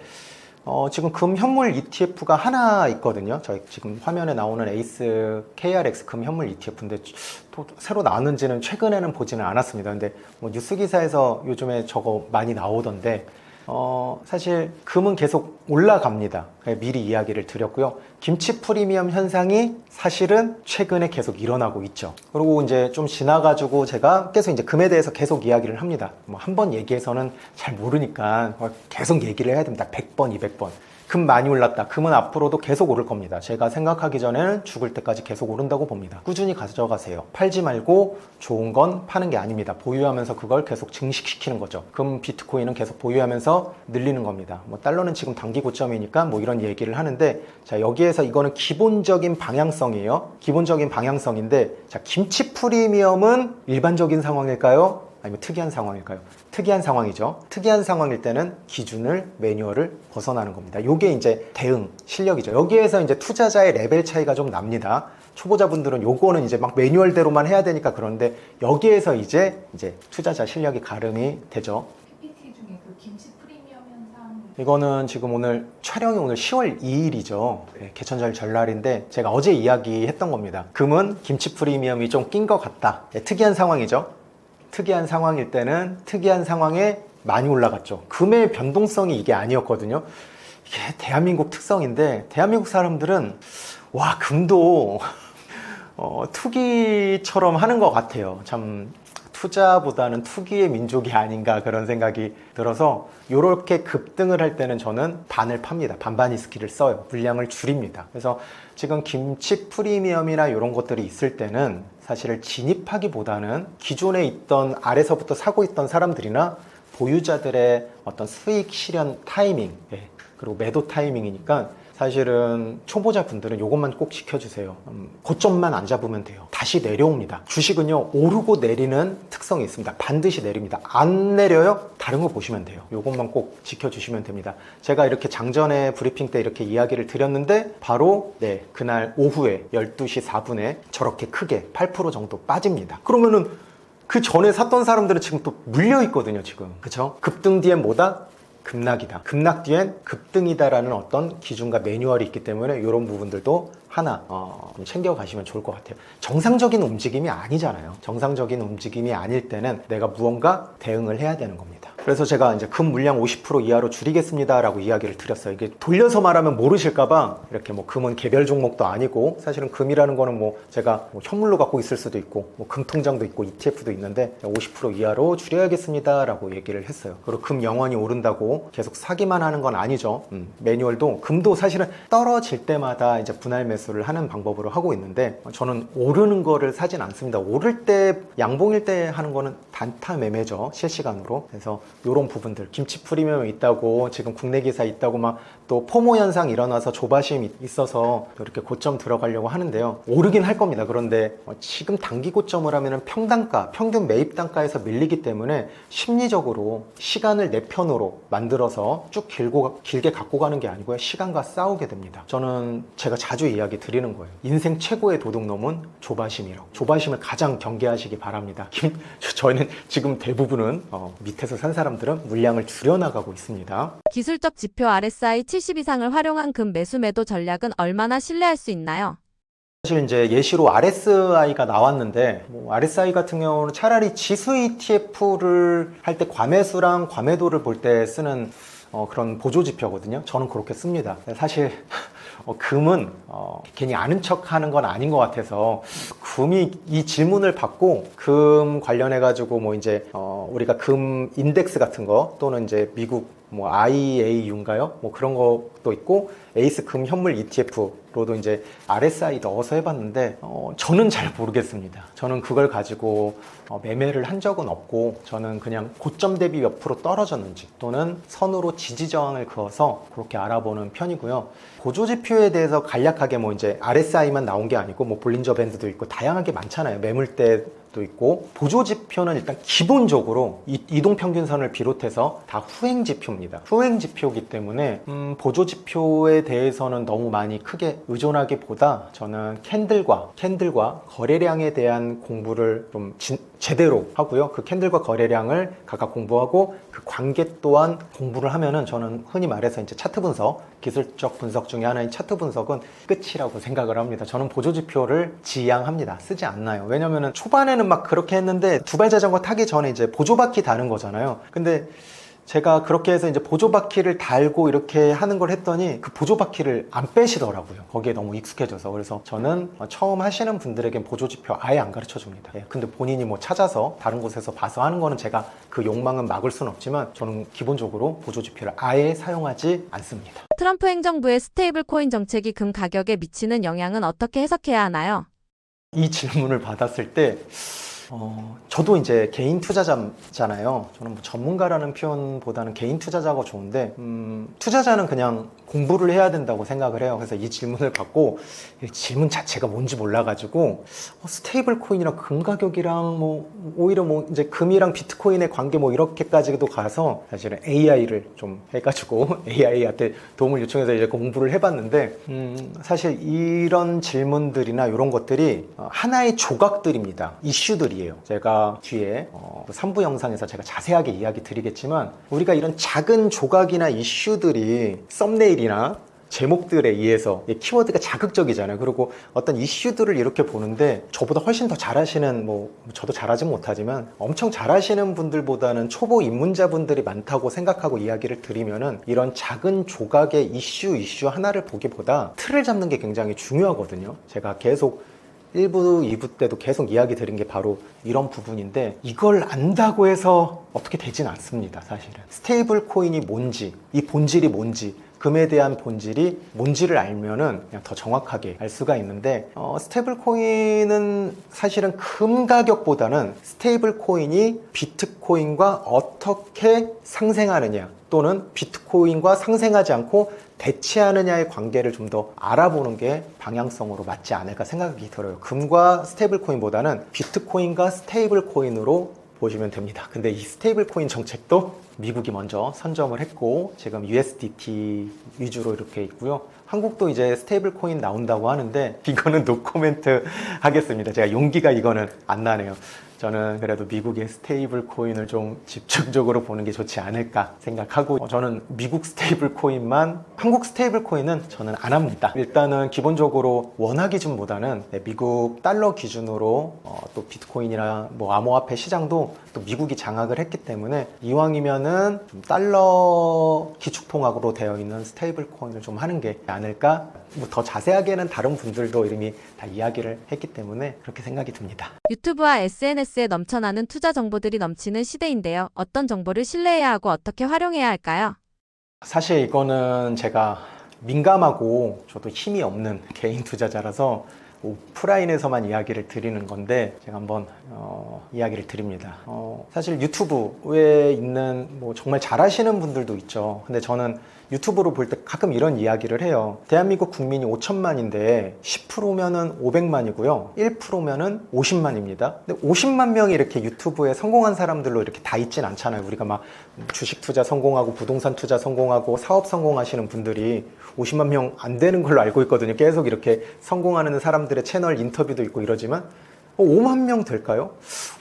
S1: 지금 금 현물 ETF가 하나 있거든요. 저희 지금 화면에 나오는 에이스 KRX 금 현물 ETF인데 또 새로 나왔는지는 최근에는 보지는 않았습니다. 근데 뭐 뉴스 기사에서 요즘에 저거 많이 나오던데 사실 금은 계속 올라갑니다. 미리 이야기를 드렸고요. 김치 프리미엄 현상이 사실은 최근에 계속 일어나고 있죠. 그리고 이제 좀 지나가지고 제가 계속 이제 금에 대해서 계속 이야기를 합니다. 뭐 한 번 얘기해서는 잘 모르니까 계속 얘기를 해야 됩니다. 100번, 200번. 금 많이 올랐다. 금은 앞으로도 계속 오를 겁니다. 제가 생각하기 전에는 죽을 때까지 계속 오른다고 봅니다. 꾸준히 가져가세요. 팔지 말고 좋은 건 파는 게 아닙니다. 보유하면서 그걸 계속 증식시키는 거죠. 금, 비트코인은 계속 보유하면서 늘리는 겁니다. 뭐 달러는 지금 단기 고점이니까 뭐 이런 얘기를 하는데, 자, 여기에서 이거는 기본적인 방향성이에요. 기본적인 방향성인데, 자, 김치 프리미엄은 일반적인 상황일까요? 아니면 특이한 상황일까요? 특이한 상황이죠. 특이한 상황일 때는 기준을, 매뉴얼을 벗어나는 겁니다. 요게 이제 대응 실력이죠. 여기에서 이제 투자자의 레벨 차이가 좀 납니다. 초보자분들은 요거는 이제 막 매뉴얼대로만 해야 되니까 그런데, 여기에서 이제 투자자 실력이 가름이 되죠.
S3: PPT 중에 그 김치 프리미엄 현상
S1: 이거는 지금 오늘 촬영이 오늘 10월 2일이죠. 개천절 전날인데 제가 어제 이야기했던 겁니다. 금은 김치 프리미엄이 좀 낀 것 같다. 특이한 상황이죠. 특이한 상황일 때는 특이한 상황에 많이 올라갔죠. 금의 변동성이 이게 아니었거든요. 이게 대한민국 특성인데, 대한민국 사람들은 와, 금도 투기처럼 하는 것 같아요. 참 투자보다는 투기의 민족이 아닌가 그런 생각이 들어서, 이렇게 급등을 할 때는 저는 반을 팝니다. 반반 이스키를 써요. 물량을 줄입니다. 그래서 지금 김치 프리미엄이나 이런 것들이 있을 때는 사실을 진입하기보다는 기존에 있던, 아래서부터 사고 있던 사람들이나 보유자들의 어떤 수익 실현 타이밍, 그리고 매도 타이밍이니까 사실은 초보자분들은 이것만 꼭 지켜주세요. 고점만 안 잡으면 돼요. 다시 내려옵니다. 주식은요, 오르고 내리는 특성이 있습니다. 반드시 내립니다. 안 내려요? 다른 거 보시면 돼요. 이것만 꼭 지켜주시면 됩니다. 제가 이렇게 장전에 브리핑 때 이렇게 이야기를 드렸는데, 바로 그날 오후에 12시 4분에 저렇게 크게 8% 정도 빠집니다. 그러면은 그 전에 샀던 사람들은 지금 또 물려 있거든요, 지금. 그쵸? 급등 뒤엔 뭐다? 급락이다. 급락 뒤엔 급등이다라는 어떤 기준과 매뉴얼이 있기 때문에 이런 부분들도 하나 좀 챙겨가시면 좋을 것 같아요. 정상적인 움직임이 아니잖아요. 정상적인 움직임이 아닐 때는 내가 무언가 대응을 해야 되는 겁니다. 그래서 제가 이제 금 물량 50% 이하로 줄이겠습니다 라고 이야기를 드렸어요. 이게 돌려서 말하면 모르실까봐 이렇게 뭐 금은 개별 종목도 아니고, 사실은 금이라는 거는 뭐 제가 뭐 현물로 갖고 있을 수도 있고, 뭐 금통장도 있고 ETF도 있는데 50% 이하로 줄여야겠습니다 라고 얘기를 했어요. 그리고 금 영원히 오른다고 계속 사기만 하는 건 아니죠. 매뉴얼도, 금도 사실은 떨어질 때마다 이제 분할 매수를 하는 방법으로 하고 있는데, 저는 오르는 거를 사진 않습니다. 오를 때, 양봉일 때 하는 거는 단타 매매죠. 실시간으로. 그래서 이런 부분들, 김치 프리미엄 있다고, 지금 국내 기사 있다고 막 또 포모 현상 일어나서 조바심 있어서 이렇게 고점 들어가려고 하는데요. 오르긴 할 겁니다. 그런데 지금 단기 고점을 하면은 평단가, 평균 매입 단가에서 밀리기 때문에 심리적으로 시간을 내 편으로 만들어서 쭉 길게 갖고 가는 게 아니고요. 시간과 싸우게 됩니다. 저는 제가 자주 이야기 드리는 거예요. 인생 최고의 도둑놈은 조바심이라고. 조바심을 가장 경계하시기 바랍니다. 저희는 지금 대부분은 밑에서 산 사람들은 물량을 줄여나가고 있습니다.
S2: 기술적 지표 RSI 70 이상을 활용한 금 매수 매도 전략은 얼마나 신뢰할 수 있나요?
S1: 사실 이제 예시로 RSI가 나왔는데, 뭐 RSI 같은 경우는 차라리 지수 ETF를 할 때 과매수랑 과매도를 볼 때 쓰는 그런 보조 지표거든요. 저는 그렇게 씁니다. 사실 금은 괜히 아는 척 하는 건 아닌 것 같아서, 금이 이 질문을 받고 금 관련해 가지고 뭐 이제 우리가 금 인덱스 같은 거, 또는 이제 미국 뭐 IAU인가요? 뭐 그런 것도 있고, 에이스 금 현물 ETF로도 이제 RSI 넣어서 해봤는데 저는 잘 모르겠습니다. 저는 그걸 가지고 매매를 한 적은 없고, 저는 그냥 고점 대비 몇 프로 떨어졌는지, 또는 선으로 지지 저항을 그어서 그렇게 알아보는 편이고요. 보조 지표에 대해서 간략하게 뭐 이제 RSI만 나온 게 아니고, 뭐 볼린저 밴드도 있고 다양하게 많잖아요. 매물대도 있고. 보조 지표는 일단 기본적으로 이동평균선을 비롯해서 다 후행 지표입니다. 후행 지표이기 때문에 보조 지표에 대해서는 너무 많이 크게 의존하기보다, 저는 캔들과 거래량에 대한 공부를 좀 제대로 하고요. 그 캔들과 거래량을 각각 공부하고, 그 관계 또한 공부를 하면은, 저는 흔히 말해서 이제 차트 분석, 기술적 분석 중에 하나인 차트 분석은 끝이라고 생각을 합니다. 저는 보조 지표를 지양합니다. 쓰지 않나요. 왜냐면은 초반에는 막 그렇게 했는데, 두발 자전거 타기 전에 이제 보조바퀴 다는 거잖아요. 근데 제가 그렇게 해서 이제 보조바퀴를 달고 이렇게 하는 걸 했더니 그 보조바퀴를 안 빼시더라고요. 거기에 너무 익숙해져서. 그래서 저는 처음 하시는 분들에겐 보조지표 아예 안 가르쳐 줍니다. 예, 근데 본인이 뭐 찾아서 다른 곳에서 봐서 하는 거는 제가 그 욕망은 막을 수는 없지만 저는 기본적으로 보조지표를 아예 사용하지 않습니다.
S2: 트럼프 행정부의 스테이블 코인 정책이 금 가격에 미치는 영향은 어떻게 해석해야 하나요?
S1: 이 질문을 받았을 때 저도 이제 개인 투자자잖아요. 저는 뭐 전문가라는 표현보다는 개인 투자자가 좋은데 투자자는 그냥 공부를 해야 된다고 생각을 해요. 그래서 이 질문을 받고 이 질문 자체가 뭔지 몰라가지고 스테이블 코인이랑 금 가격이랑 뭐 오히려 뭐 이제 금이랑 비트코인의 관계 뭐 이렇게까지도 가서 사실은 AI를 좀 해가지고 AI한테 도움을 요청해서 이제 공부를 해봤는데 사실 이런 질문들이나 이런 것들이 하나의 조각들입니다. 이슈들이에요. 제가 뒤에 3부 영상에서 제가 자세하게 이야기 드리겠지만 우리가 이런 작은 조각이나 이슈들이 썸네일이나 제목들에 의해서 키워드가 자극적이잖아요. 그리고 어떤 이슈들을 이렇게 보는데 저보다 훨씬 더 잘하시는 뭐 저도 잘하진 못하지만 엄청 잘하시는 분들보다는 초보 입문자분들이 많다고 생각하고 이야기를 드리면은 이런 작은 조각의 이슈 하나를 보기보다 틀을 잡는 게 굉장히 중요하거든요. 제가 계속 1부, 2부 때도 계속 이야기 드린 게 바로 이런 부분인데 이걸 안다고 해서 어떻게 되진 않습니다. 사실은 스테이블 코인이 뭔지, 이 본질이 뭔지, 금에 대한 본질이 뭔지를 알면은 그냥 더 정확하게 알 수가 있는데 스테이블 코인은 사실은 금 가격보다는 스테이블 코인이 비트코인과 어떻게 상생하느냐 또는 비트코인과 상생하지 않고 대체하느냐의 관계를 좀 더 알아보는 게 방향성으로 맞지 않을까 생각이 들어요. 금과 스테이블 코인보다는 비트코인과 스테이블 코인으로 보시면 됩니다. 근데 이 스테이블 코인 정책도 미국이 먼저 선점을 했고 지금 USDT 위주로 이렇게 있고요. 한국도 이제 스테이블 코인 나온다고 하는데 이거는 노코멘트 하겠습니다. 제가 용기가 이거는 안 나네요. 저는 그래도 미국의 스테이블 코인을 좀 집중적으로 보는 게 좋지 않을까 생각하고 저는 미국 스테이블 코인만 한국 스테이블 코인은 저는 안 합니다. 일단은 기본적으로 원화 기준보다는 미국 달러 기준으로 또 비트코인이나 뭐 암호화폐 시장도 또 미국이 장악을 했기 때문에 이왕이면은 좀 달러 기축통화로 되어 있는 스테이블 코인을 좀 하는 게 아닐까. 뭐 더 자세하게는 다른 분들도 이미 다 이야기를 했기 때문에 그렇게 생각이 듭니다.
S2: 유튜브와 SNS에 넘쳐나는 투자 정보들이 넘치는 시대인데요. 어떤 정보를 신뢰해야 하고 어떻게 활용해야 할까요?
S1: 사실 이거는 제가 민감하고 저도 힘이 없는 개인 투자자라서 오프라인에서만 이야기를 드리는 건데 제가 한번 이야기를 드립니다. 사실 유튜브에 있는 뭐 정말 잘하시는 분들도 있죠. 근데 저는 유튜브로 볼 때 가끔 이런 이야기를 해요. 대한민국 국민이 5천만인데 10%면은 500만이고요. 1%면은 50만입니다. 근데 50만 명이 이렇게 유튜브에 성공한 사람들로 이렇게 다 있진 않잖아요. 우리가 막 주식 투자 성공하고 부동산 투자 성공하고 사업 성공하시는 분들이 50만 명 안 되는 걸로 알고 있거든요. 계속 이렇게 성공하는 사람들의 채널 인터뷰도 있고 이러지만 5만 명 될까요?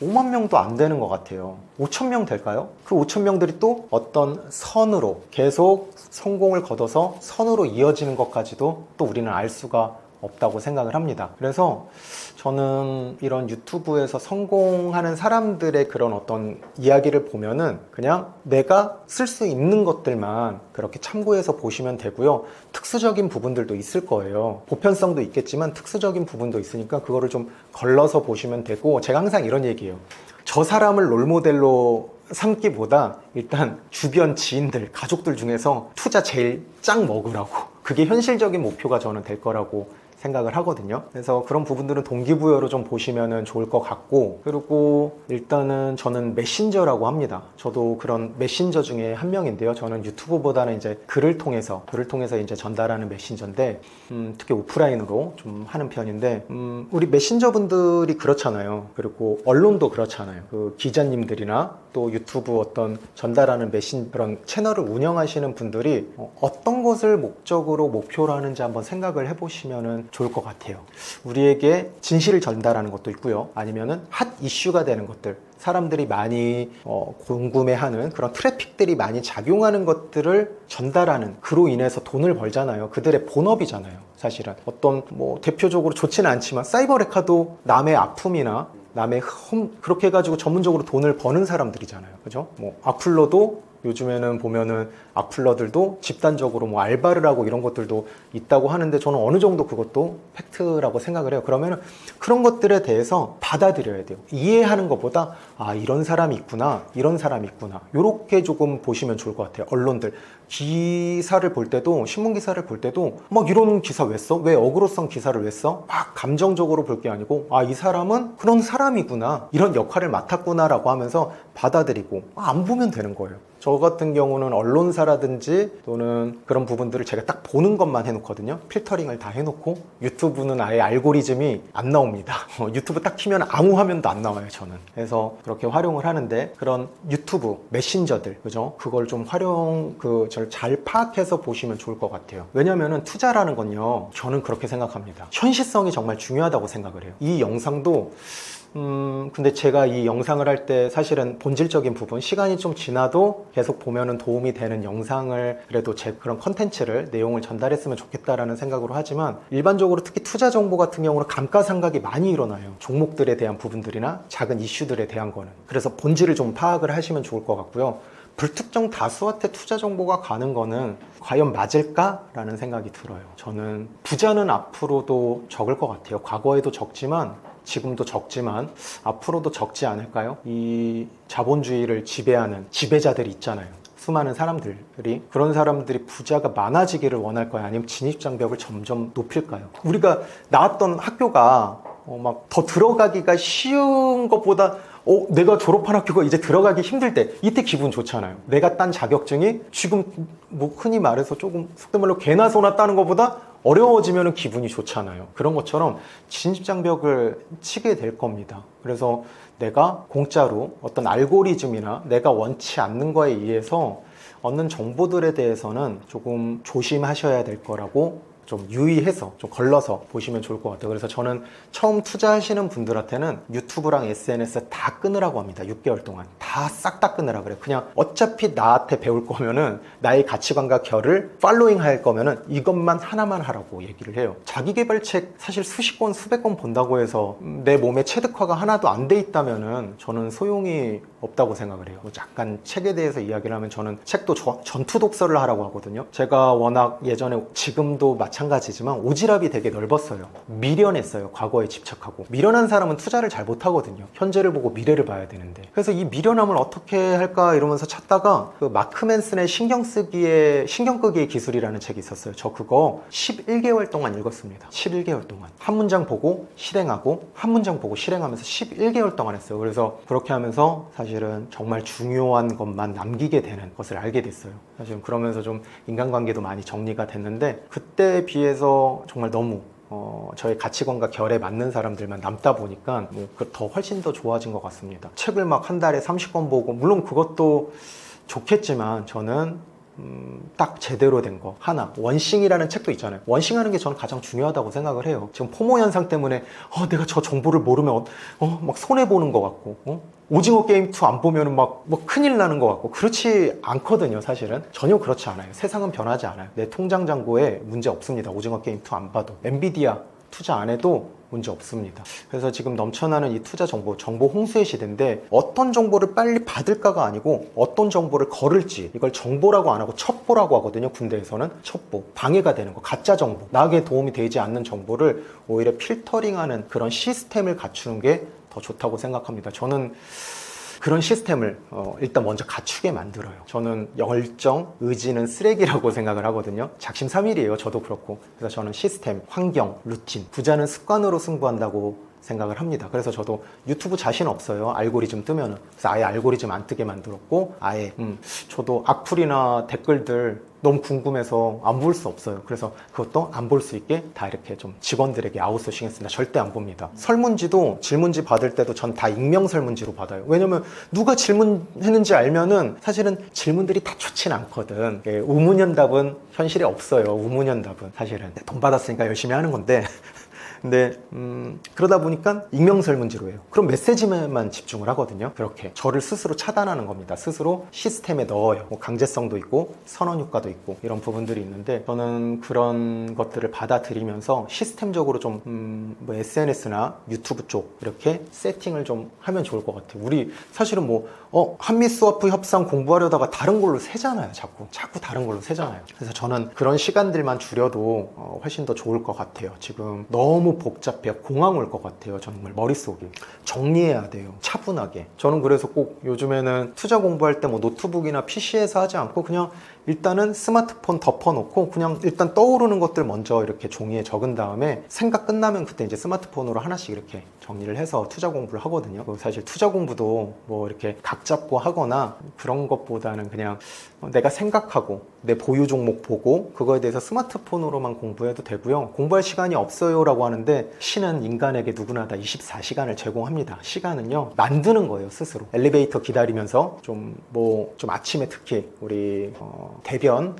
S1: 5만 명도 안 되는 것 같아요. 5천 명 될까요? 그 5천 명들이 또 어떤 선으로 계속 성공을 거둬서 선으로 이어지는 것까지도 또 우리는 알 수가 없다고 생각을 합니다. 그래서 저는 이런 유튜브에서 성공하는 사람들의 그런 어떤 이야기를 보면은 그냥 내가 쓸 수 있는 것들만 그렇게 참고해서 보시면 되고요. 특수적인 부분들도 있을 거예요. 보편성도 있겠지만 특수적인 부분도 있으니까 그거를 좀 걸러서 보시면 되고 제가 항상 이런 얘기해요. 저 사람을 롤모델로 삼기보다 일단 주변 지인들, 가족들 중에서 투자 제일 짱 먹으라고 그게 현실적인 목표가 저는 될 거라고 생각을 하거든요. 그래서 그런 부분들은 동기부여로 좀 보시면 좋을 것 같고 그리고 일단은 저는 메신저라고 합니다. 저도 그런 메신저 중에 한 명인데요. 저는 유튜브보다는 이제 글을 통해서 이제 전달하는 메신저인데 특히 오프라인으로 좀 하는 편인데 우리 메신저분들이 그렇잖아요. 그리고 언론도 그렇잖아요. 그 기자님들이나 또 유튜브 어떤 전달하는 그런 채널을 운영하시는 분들이 어떤 것을 목표로 하는지 한번 생각을 해보시면 좋을 것 같아요. 우리에게 진실을 전달하는 것도 있고요. 아니면은 핫 이슈가 되는 것들, 사람들이 많이 궁금해하는 그런 트래픽들이 많이 작용하는 것들을 전달하는 그로 인해서 돈을 벌잖아요. 그들의 본업이잖아요. 사실은 어떤 뭐 대표적으로 좋지는 않지만 사이버레카도 남의 아픔이나 남의 그렇게 해가지고 전문적으로 돈을 버는 사람들이잖아요. 그죠? 뭐 악플러도 요즘에는 보면은 악플러들도 집단적으로 뭐 알바를 하고 이런 것들도 있다고 하는데 저는 어느 정도 그것도 팩트라고 생각을 해요. 그러면은 그런 것들에 대해서 받아들여야 돼요. 이해하는 것보다 아 이런 사람이 있구나, 이런 사람이 있구나, 요렇게 조금 보시면 좋을 것 같아요. 언론들 기사를 볼 때도, 신문 기사를 볼 때도 막 이런 기사 왜 써? 왜 어그로성 기사를 왜 써? 막 감정적으로 볼 게 아니고 아 이 사람은 그런 사람이구나, 이런 역할을 맡았구나라고 하면서 받아들이고 안 보면 되는 거예요. 저 같은 경우는 언론사라든지 또는 그런 부분들을 제가 딱 보는 것만 해놓거든요. 필터링을 다 해놓고. 유튜브는 아예 알고리즘이 안 나옵니다. 유튜브 딱 키면 아무 화면도 안 나와요, 저는. 그래서 그렇게 활용을 하는데 그런 유튜브 메신저들, 그죠? 그걸 좀 저를 잘 파악해서 보시면 좋을 것 같아요. 왜냐면은 투자라는 건요, 저는 그렇게 생각합니다. 현실성이 정말 중요하다고 생각을 해요. 이 영상도 근데 제가 이 영상을 할 때 사실은 본질적인 부분, 시간이 좀 지나도 계속 보면은 도움이 되는 영상을 그래도 제 그런 컨텐츠를, 내용을 전달했으면 좋겠다라는 생각으로 하지만 일반적으로 특히 투자 정보 같은 경우는 감가상각이 많이 일어나요. 종목들에 대한 부분들이나 작은 이슈들에 대한 거는. 그래서 본질을 좀 파악을 하시면 좋을 것 같고요. 불특정 다수한테 투자 정보가 가는 거는 과연 맞을까라는 생각이 들어요. 저는 부자는 앞으로도 적을 것 같아요. 과거에도 적지만 지금도 적지만 앞으로도 적지 않을까요? 이 자본주의를 지배하는 지배자들이 있잖아요. 수많은 사람들이, 그런 사람들이 부자가 많아지기를 원할까요? 아니면 진입장벽을 점점 높일까요? 우리가 나왔던 학교가 막 더 들어가기가 쉬운 것보다 내가 졸업한 학교가 이제 들어가기 힘들 때, 이때 기분 좋잖아요. 내가 딴 자격증이 지금 뭐 흔히 말해서 조금 속된 말로 개나 소나 따는 것보다 어려워지면 기분이 좋잖아요. 그런 것처럼 진입장벽을 치게 될 겁니다. 그래서 내가 공짜로 어떤 알고리즘이나 내가 원치 않는 거에 의해서 얻는 정보들에 대해서는 조금 조심하셔야 될 거라고, 좀 유의해서 좀 걸러서 보시면 좋을 것 같아요. 그래서 저는 처음 투자하시는 분들한테는 유튜브랑 SNS 다 끊으라고 합니다. 6개월 동안 다 싹 다 끊으라 그래요. 그냥 어차피 나한테 배울 거면은, 나의 가치관과 결을 팔로잉 할 거면은 이것만 하나만 하라고 얘기를 해요. 자기계발책 사실 수십 권 수백 권 본다고 해서 내 몸에 체득화가 하나도 안 돼 있다면은 저는 소용이 없다고 생각을 해요. 약간 책에 대해서 이야기를 하면 저는 책도 전투 독서를 하라고 하거든요. 제가 워낙 예전에, 지금도 마찬가지지만 오지랖이 되게 넓었어요. 미련했어요. 과거에 집착하고. 미련한 사람은 투자를 잘 못하거든요. 현재를 보고 미래를 봐야 되는데. 그래서 이 미련함을 어떻게 할까 이러면서 찾다가 그 마크 맨슨의 신경 끄기의 기술이라는 책이 있었어요. 저 그거 11개월 동안 읽었습니다. 11개월 동안 한 문장 보고 실행하고 한 문장 보고 실행하면서 11개월 동안 했어요. 그래서 그렇게 하면서 사실은 정말 중요한 것만 남기게 되는 것을 알게 됐어요. 사실은 그러면서 좀 인간관계도 많이 정리가 됐는데, 그때에 비해서 정말 너무 저의 가치관과 결에 맞는 사람들만 남다 보니까 더 훨씬 더 좋아진 것 같습니다. 책을 막 한 달에 30권 보고, 물론 그것도 좋겠지만 저는 딱 제대로 된 거 하나, 원싱이라는 책도 있잖아요. 원싱하는 게 저는 가장 중요하다고 생각을 해요. 지금 포모 현상 때문에 내가 저 정보를 모르면 막 손해보는 것 같고, 오징어 게임 2 안 보면 막 큰일 나는 것 같고, 그렇지 않거든요. 사실은 전혀 그렇지 않아요. 세상은 변하지 않아요. 내 통장 잔고에 문제 없습니다. 오징어 게임 2 안 봐도. 엔비디아 투자 안 해도 문제 없습니다. 그래서 지금 넘쳐나는 이 투자 정보 홍수의 시대인데, 어떤 정보를 빨리 받을까가 아니고 어떤 정보를 거를지, 이걸 정보라고 안 하고 첩보라고 하거든요. 군대에서는 첩보, 방해가 되는 거, 가짜 정보, 나에게 도움이 되지 않는 정보를 오히려 필터링하는 그런 시스템을 갖추는 게 더 좋다고 생각합니다. 저는 그런 시스템을 일단 먼저 갖추게 만들어요. 저는 열정, 의지는 쓰레기라고 생각을 하거든요. 작심삼일이에요. 저도 그렇고. 그래서 저는 시스템, 환경, 루틴, 부자는 습관으로 승부한다고 생각을 합니다. 그래서 저도 유튜브 자신 없어요. 알고리즘 뜨면은. 그래서 아예 알고리즘 안 뜨게 만들었고, 아예 저도 악플이나 댓글들 너무 궁금해서 안 볼 수 없어요. 그래서 그것도 안 볼 수 있게 다 이렇게 좀 직원들에게 아웃소싱 했습니다. 절대 안 봅니다. 설문지도, 질문지 받을 때도 전 다 익명 설문지로 받아요. 왜냐면 누가 질문했는지 알면은 사실은 질문들이 다 좋진 않거든. 우문현답은 현실에 없어요. 우문현답은 사실은 돈 받았으니까 열심히 하는 건데 근데 그러다 보니까 익명설문지로 해요. 그럼 메시지만 집중을 하거든요. 그렇게 저를 스스로 차단하는 겁니다. 스스로 시스템에 넣어요. 뭐 강제성도 있고 선언 효과도 있고 이런 부분들이 있는데, 저는 그런 것들을 받아들이면서 시스템적으로 좀 뭐 SNS나 유튜브 쪽 이렇게 세팅을 좀 하면 좋을 것 같아요. 우리 사실은 뭐 한미스와프 협상 공부하려다가 다른 걸로 새잖아요. 자꾸 다른 걸로 새잖아요. 그래서 저는 그런 시간들만 줄여도 훨씬 더 좋을 것 같아요. 지금 너무 복잡해요. 공황 올 것 같아요. 정말 머릿속이 정리해야 돼요. 차분하게. 저는 그래서 꼭 요즘에는 투자 공부할 때 뭐 노트북이나 PC에서 하지 않고 그냥 일단은 스마트폰 덮어놓고 그냥 일단 떠오르는 것들 먼저 이렇게 종이에 적은 다음에 생각 끝나면 그때 이제 스마트폰으로 하나씩 이렇게 정리를 해서 투자 공부를 하거든요. 사실 투자 공부도 뭐 이렇게 각 잡고 하거나 그런 것보다는 그냥 내가 생각하고 내 보유 종목 보고 그거에 대해서 스마트폰으로만 공부해도 되고요. 공부할 시간이 없어요 라고 하는데, 신은 인간에게 누구나 다 24시간을 제공합니다. 시간은요 만드는 거예요. 스스로 엘리베이터 기다리면서 좀 아침에 특히 우리 대변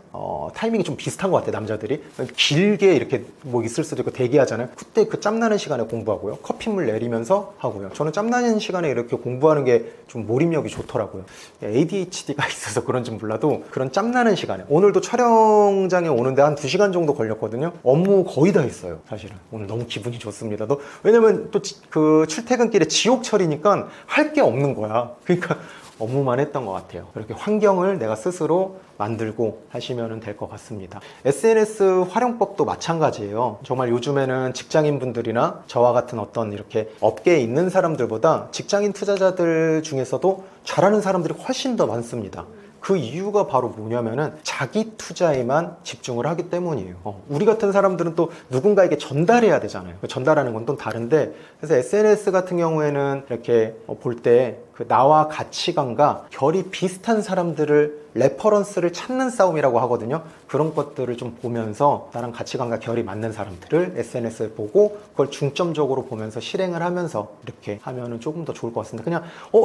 S1: 타이밍이 좀 비슷한 것 같아요. 남자들이 길게 이렇게 뭐 있을 수도 있고 대기하잖아요. 그때 그 짬나는 시간에 공부하고요. 커피물 내리면서 하고요. 저는 짬나는 시간에 이렇게 공부하는 게 좀 몰입력이 좋더라고요. ADHD가 있어서 그런지 몰라도 그런 짬나는 시간에, 오늘도 촬영장에 오는데 한 2시간 정도 걸렸거든요. 업무 거의 다 했어요. 사실은 오늘 너무 기분이 좋습니다. 왜냐면 또 그 출퇴근길에 지옥철이니까 할 게 없는 거야. 그러니까 업무만 했던 것 같아요. 그렇게 환경을 내가 스스로 만들고 하시면 될 것 같습니다. SNS 활용법도 마찬가지예요. 정말 요즘에는 직장인분들이나 저와 같은 어떤 이렇게 업계에 있는 사람들보다 직장인 투자자들 중에서도 잘하는 사람들이 훨씬 더 많습니다. 그 이유가 바로 뭐냐면은 자기 투자에만 집중을 하기 때문이에요. 우리 같은 사람들은 또 누군가에게 전달해야 되잖아요. 전달하는 건 또 다른데, 그래서 SNS 같은 경우에는 이렇게 볼 때 그 나와 가치관과 결이 비슷한 사람들을 레퍼런스를 찾는 싸움이라고 하거든요. 그런 것들을 좀 보면서 나랑 가치관과 결이 맞는 사람들을 SNS에 보고 그걸 중점적으로 보면서 실행을 하면서 이렇게 하면은 조금 더 좋을 것 같습니다. 그냥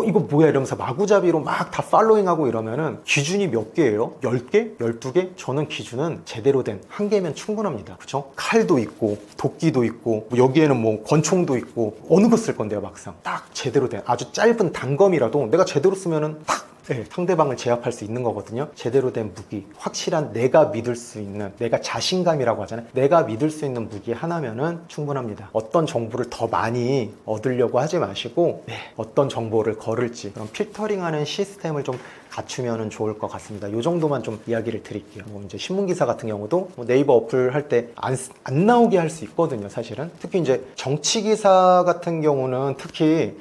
S1: 이거 뭐야 이러면서 마구잡이로 막 다 팔로잉하고 이러면은 기준이 몇 개예요? 10개? 12개? 저는 기준은 제대로 된 1개면 충분합니다. 그쵸? 칼도 있고 도끼도 있고 여기에는 뭐 권총도 있고 어느 거 쓸 건데요. 막상 딱 제대로 된 아주 짧은 단검이라도 내가 제대로 쓰면은 딱 상대방을 제압할 수 있는 거거든요. 제대로 된 무기, 확실한 내가 믿을 수 있는, 내가 자신감이라고 하잖아요. 내가 믿을 수 있는 무기 하나면은 충분합니다. 어떤 정보를 더 많이 얻으려고 하지 마시고 어떤 정보를 거를지 그런 필터링하는 시스템을 좀 갖추면 좋을 것 같습니다. 이 정도만 좀 이야기를 드릴게요. 이제 신문기사 같은 경우도 네이버 어플 할 때 안 나오게 할 수 있거든요. 사실은 특히 이제 정치기사 같은 경우는 특히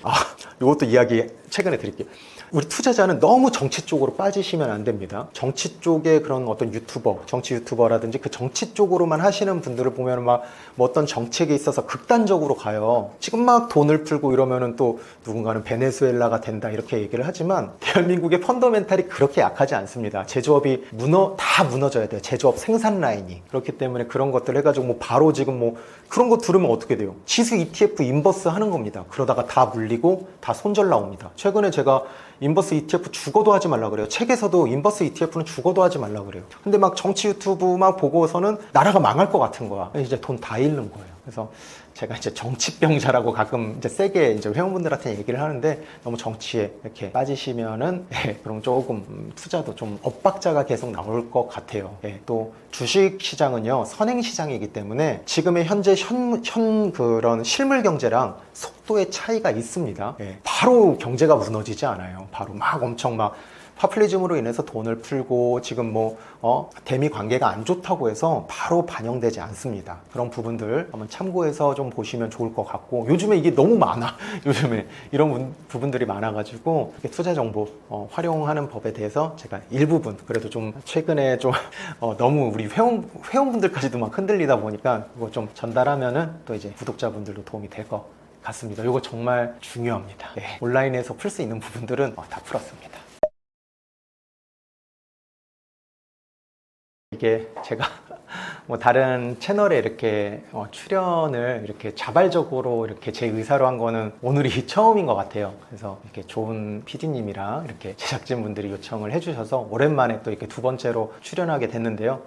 S1: 이것도 이야기 최근에 드릴게요. 우리 투자자는 너무 정치 쪽으로 빠지시면 안 됩니다. 정치 쪽에 그런 어떤 정치 유튜버라든지 그 정치 쪽으로만 하시는 분들을 보면 막 뭐 어떤 정책에 있어서 극단적으로 가요. 지금 막 돈을 풀고 이러면은 또 누군가는 베네수엘라가 된다 이렇게 얘기를 하지만 대한민국의 펀더멘탈이 그렇게 약하지 않습니다. 제조업이 다 무너져야 돼요. 제조업 생산 라인이. 그렇기 때문에 그런 것들 해가지고 뭐 바로 지금 뭐 그런 거 들으면 어떻게 돼요? 지수 ETF 인버스 하는 겁니다. 그러다가 다 물리고 다 손절 나옵니다. 최근에 제가 인버스 ETF 죽어도 하지 말라 그래요. 책에서도 인버스 ETF는 죽어도 하지 말라 그래요. 근데 막 정치 유튜브만 보고서는 나라가 망할 것 같은 거야. 이제 돈 다 잃는 거예요. 그래서 제가 이제 정치병자라고 가끔 이제 세게 이제 회원분들한테 얘기를 하는데, 너무 정치에 이렇게 빠지시면은 그럼 조금 투자도 좀 엇박자가 계속 나올 것 같아요. 또 주식 시장은요 선행 시장이기 때문에 지금의 현재 그런 실물 경제랑 속도의 차이가 있습니다. 바로 경제가 무너지지 않아요. 바로 막 엄청 막 파퓰리즘으로 인해서 돈을 풀고 지금 대미 관계가 안 좋다고 해서 바로 반영되지 않습니다. 그런 부분들 한번 참고해서 좀 보시면 좋을 것 같고, 요즘에 이게 너무 많아. 요즘에 이런 부분들이 많아가지고 투자 정보 활용하는 법에 대해서 제가 일부분 그래도 좀 최근에 좀 너무 우리 회원분들까지도 막 흔들리다 보니까 이거 좀 전달하면은 또 이제 구독자분들도 도움이 될 것 같습니다. 이거 정말 중요합니다. 온라인에서 풀 수 있는 부분들은 다 풀었습니다. 이게 제가 뭐 다른 채널에 이렇게 출연을 이렇게 자발적으로 이렇게 제 의사로 한 거는 오늘이 처음인 것 같아요. 그래서 이렇게 좋은 PD님이랑 이렇게 제작진분들이 요청을 해주셔서 오랜만에 또 이렇게 두 번째로 출연하게 됐는데요.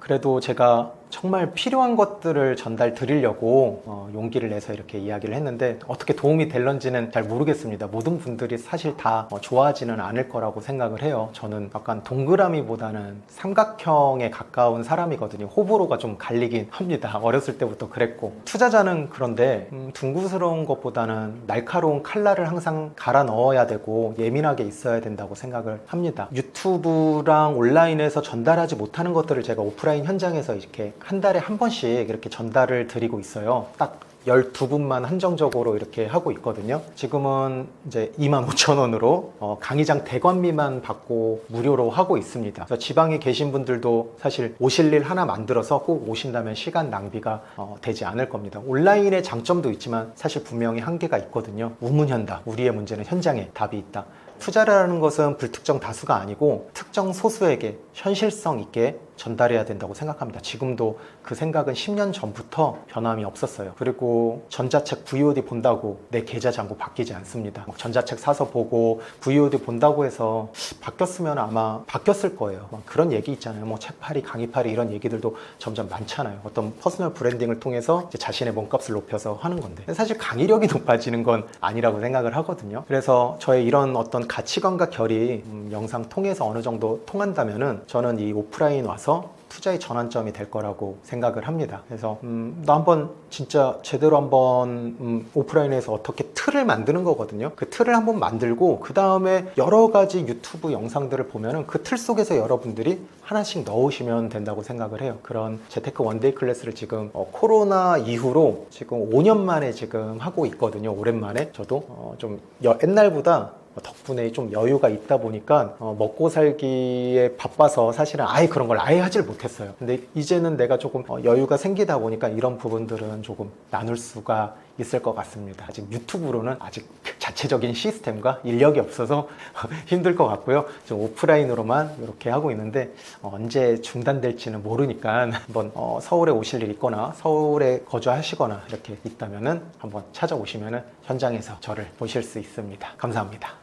S1: 그래도 제가 정말 필요한 것들을 전달 드리려고 용기를 내서 이렇게 이야기를 했는데 어떻게 도움이 될런지는 잘 모르겠습니다. 모든 분들이 사실 다 좋아하지는 않을 거라고 생각을 해요. 저는 약간 동그라미보다는 삼각형에 가까운 사람이거든요. 호불호가 좀 갈리긴 합니다. 어렸을 때부터 그랬고 투자자는 그런데 둥그스러운 것보다는 날카로운 칼날을 항상 갈아 넣어야 되고 예민하게 있어야 된다고 생각을 합니다. 유튜브랑 온라인에서 전달하지 못하는 것들을 제가 오프라인 현장에서 이렇게 한 달에 한 번씩 이렇게 전달을 드리고 있어요. 딱 12분만 한정적으로 이렇게 하고 있거든요. 지금은 이제 25,000원으로 강의장 대관비만 받고 무료로 하고 있습니다. 그래서 지방에 계신 분들도 사실 오실 일 하나 만들어서 꼭 오신다면 시간 낭비가 되지 않을 겁니다. 온라인의 장점도 있지만 사실 분명히 한계가 있거든요. 우문현답, 우리의 문제는 현장에 답이 있다. 투자라는 것은 불특정 다수가 아니고 특정 소수에게 현실성 있게 전달해야 된다고 생각합니다. 지금도 그 생각은 10년 전부터 변함이 없었어요. 그리고 전자책 VOD 본다고 내 계좌 잔고 바뀌지 않습니다. 전자책 사서 보고 VOD 본다고 해서 바뀌었으면 아마 바뀌었을 거예요. 그런 얘기 있잖아요. 뭐 책팔이, 강의팔이 이런 얘기들도 점점 많잖아요. 어떤 퍼스널 브랜딩을 통해서 이제 자신의 몸값을 높여서 하는 건데 사실 강의력이 높아지는 건 아니라고 생각을 하거든요. 그래서 저의 이런 어떤 가치관과 결이 영상 통해서 어느 정도 통한다면은 저는 이 오프라인 와서 투자의 전환점이 될 거라고 생각을 합니다. 그래서 나 한번 진짜 제대로 한번 오프라인에서 어떻게 틀을 만드는 거거든요. 그 틀을 한번 만들고 그 다음에 여러 가지 유튜브 영상들을 보면은 그 틀 속에서 여러분들이 하나씩 넣으시면 된다고 생각을 해요. 그런 재테크 원데이 클래스를 지금 코로나 이후로 지금 5년 만에 지금 하고 있거든요. 오랜만에 저도 좀 옛날보다 덕분에 좀 여유가 있다 보니까 먹고 살기에 바빠서 사실은 아예 그런 걸 아예 하질 못했어요. 근데 이제는 내가 조금 여유가 생기다 보니까 이런 부분들은 조금 나눌 수가 있을 것 같습니다. 아직 유튜브로는 아직 자체적인 시스템과 인력이 없어서 힘들 것 같고요. 좀 오프라인으로만 이렇게 하고 있는데 언제 중단될지는 모르니까 한번 서울에 오실 일 있거나 서울에 거주하시거나 이렇게 있다면은 한번 찾아오시면은 현장에서 저를 보실 수 있습니다. 감사합니다.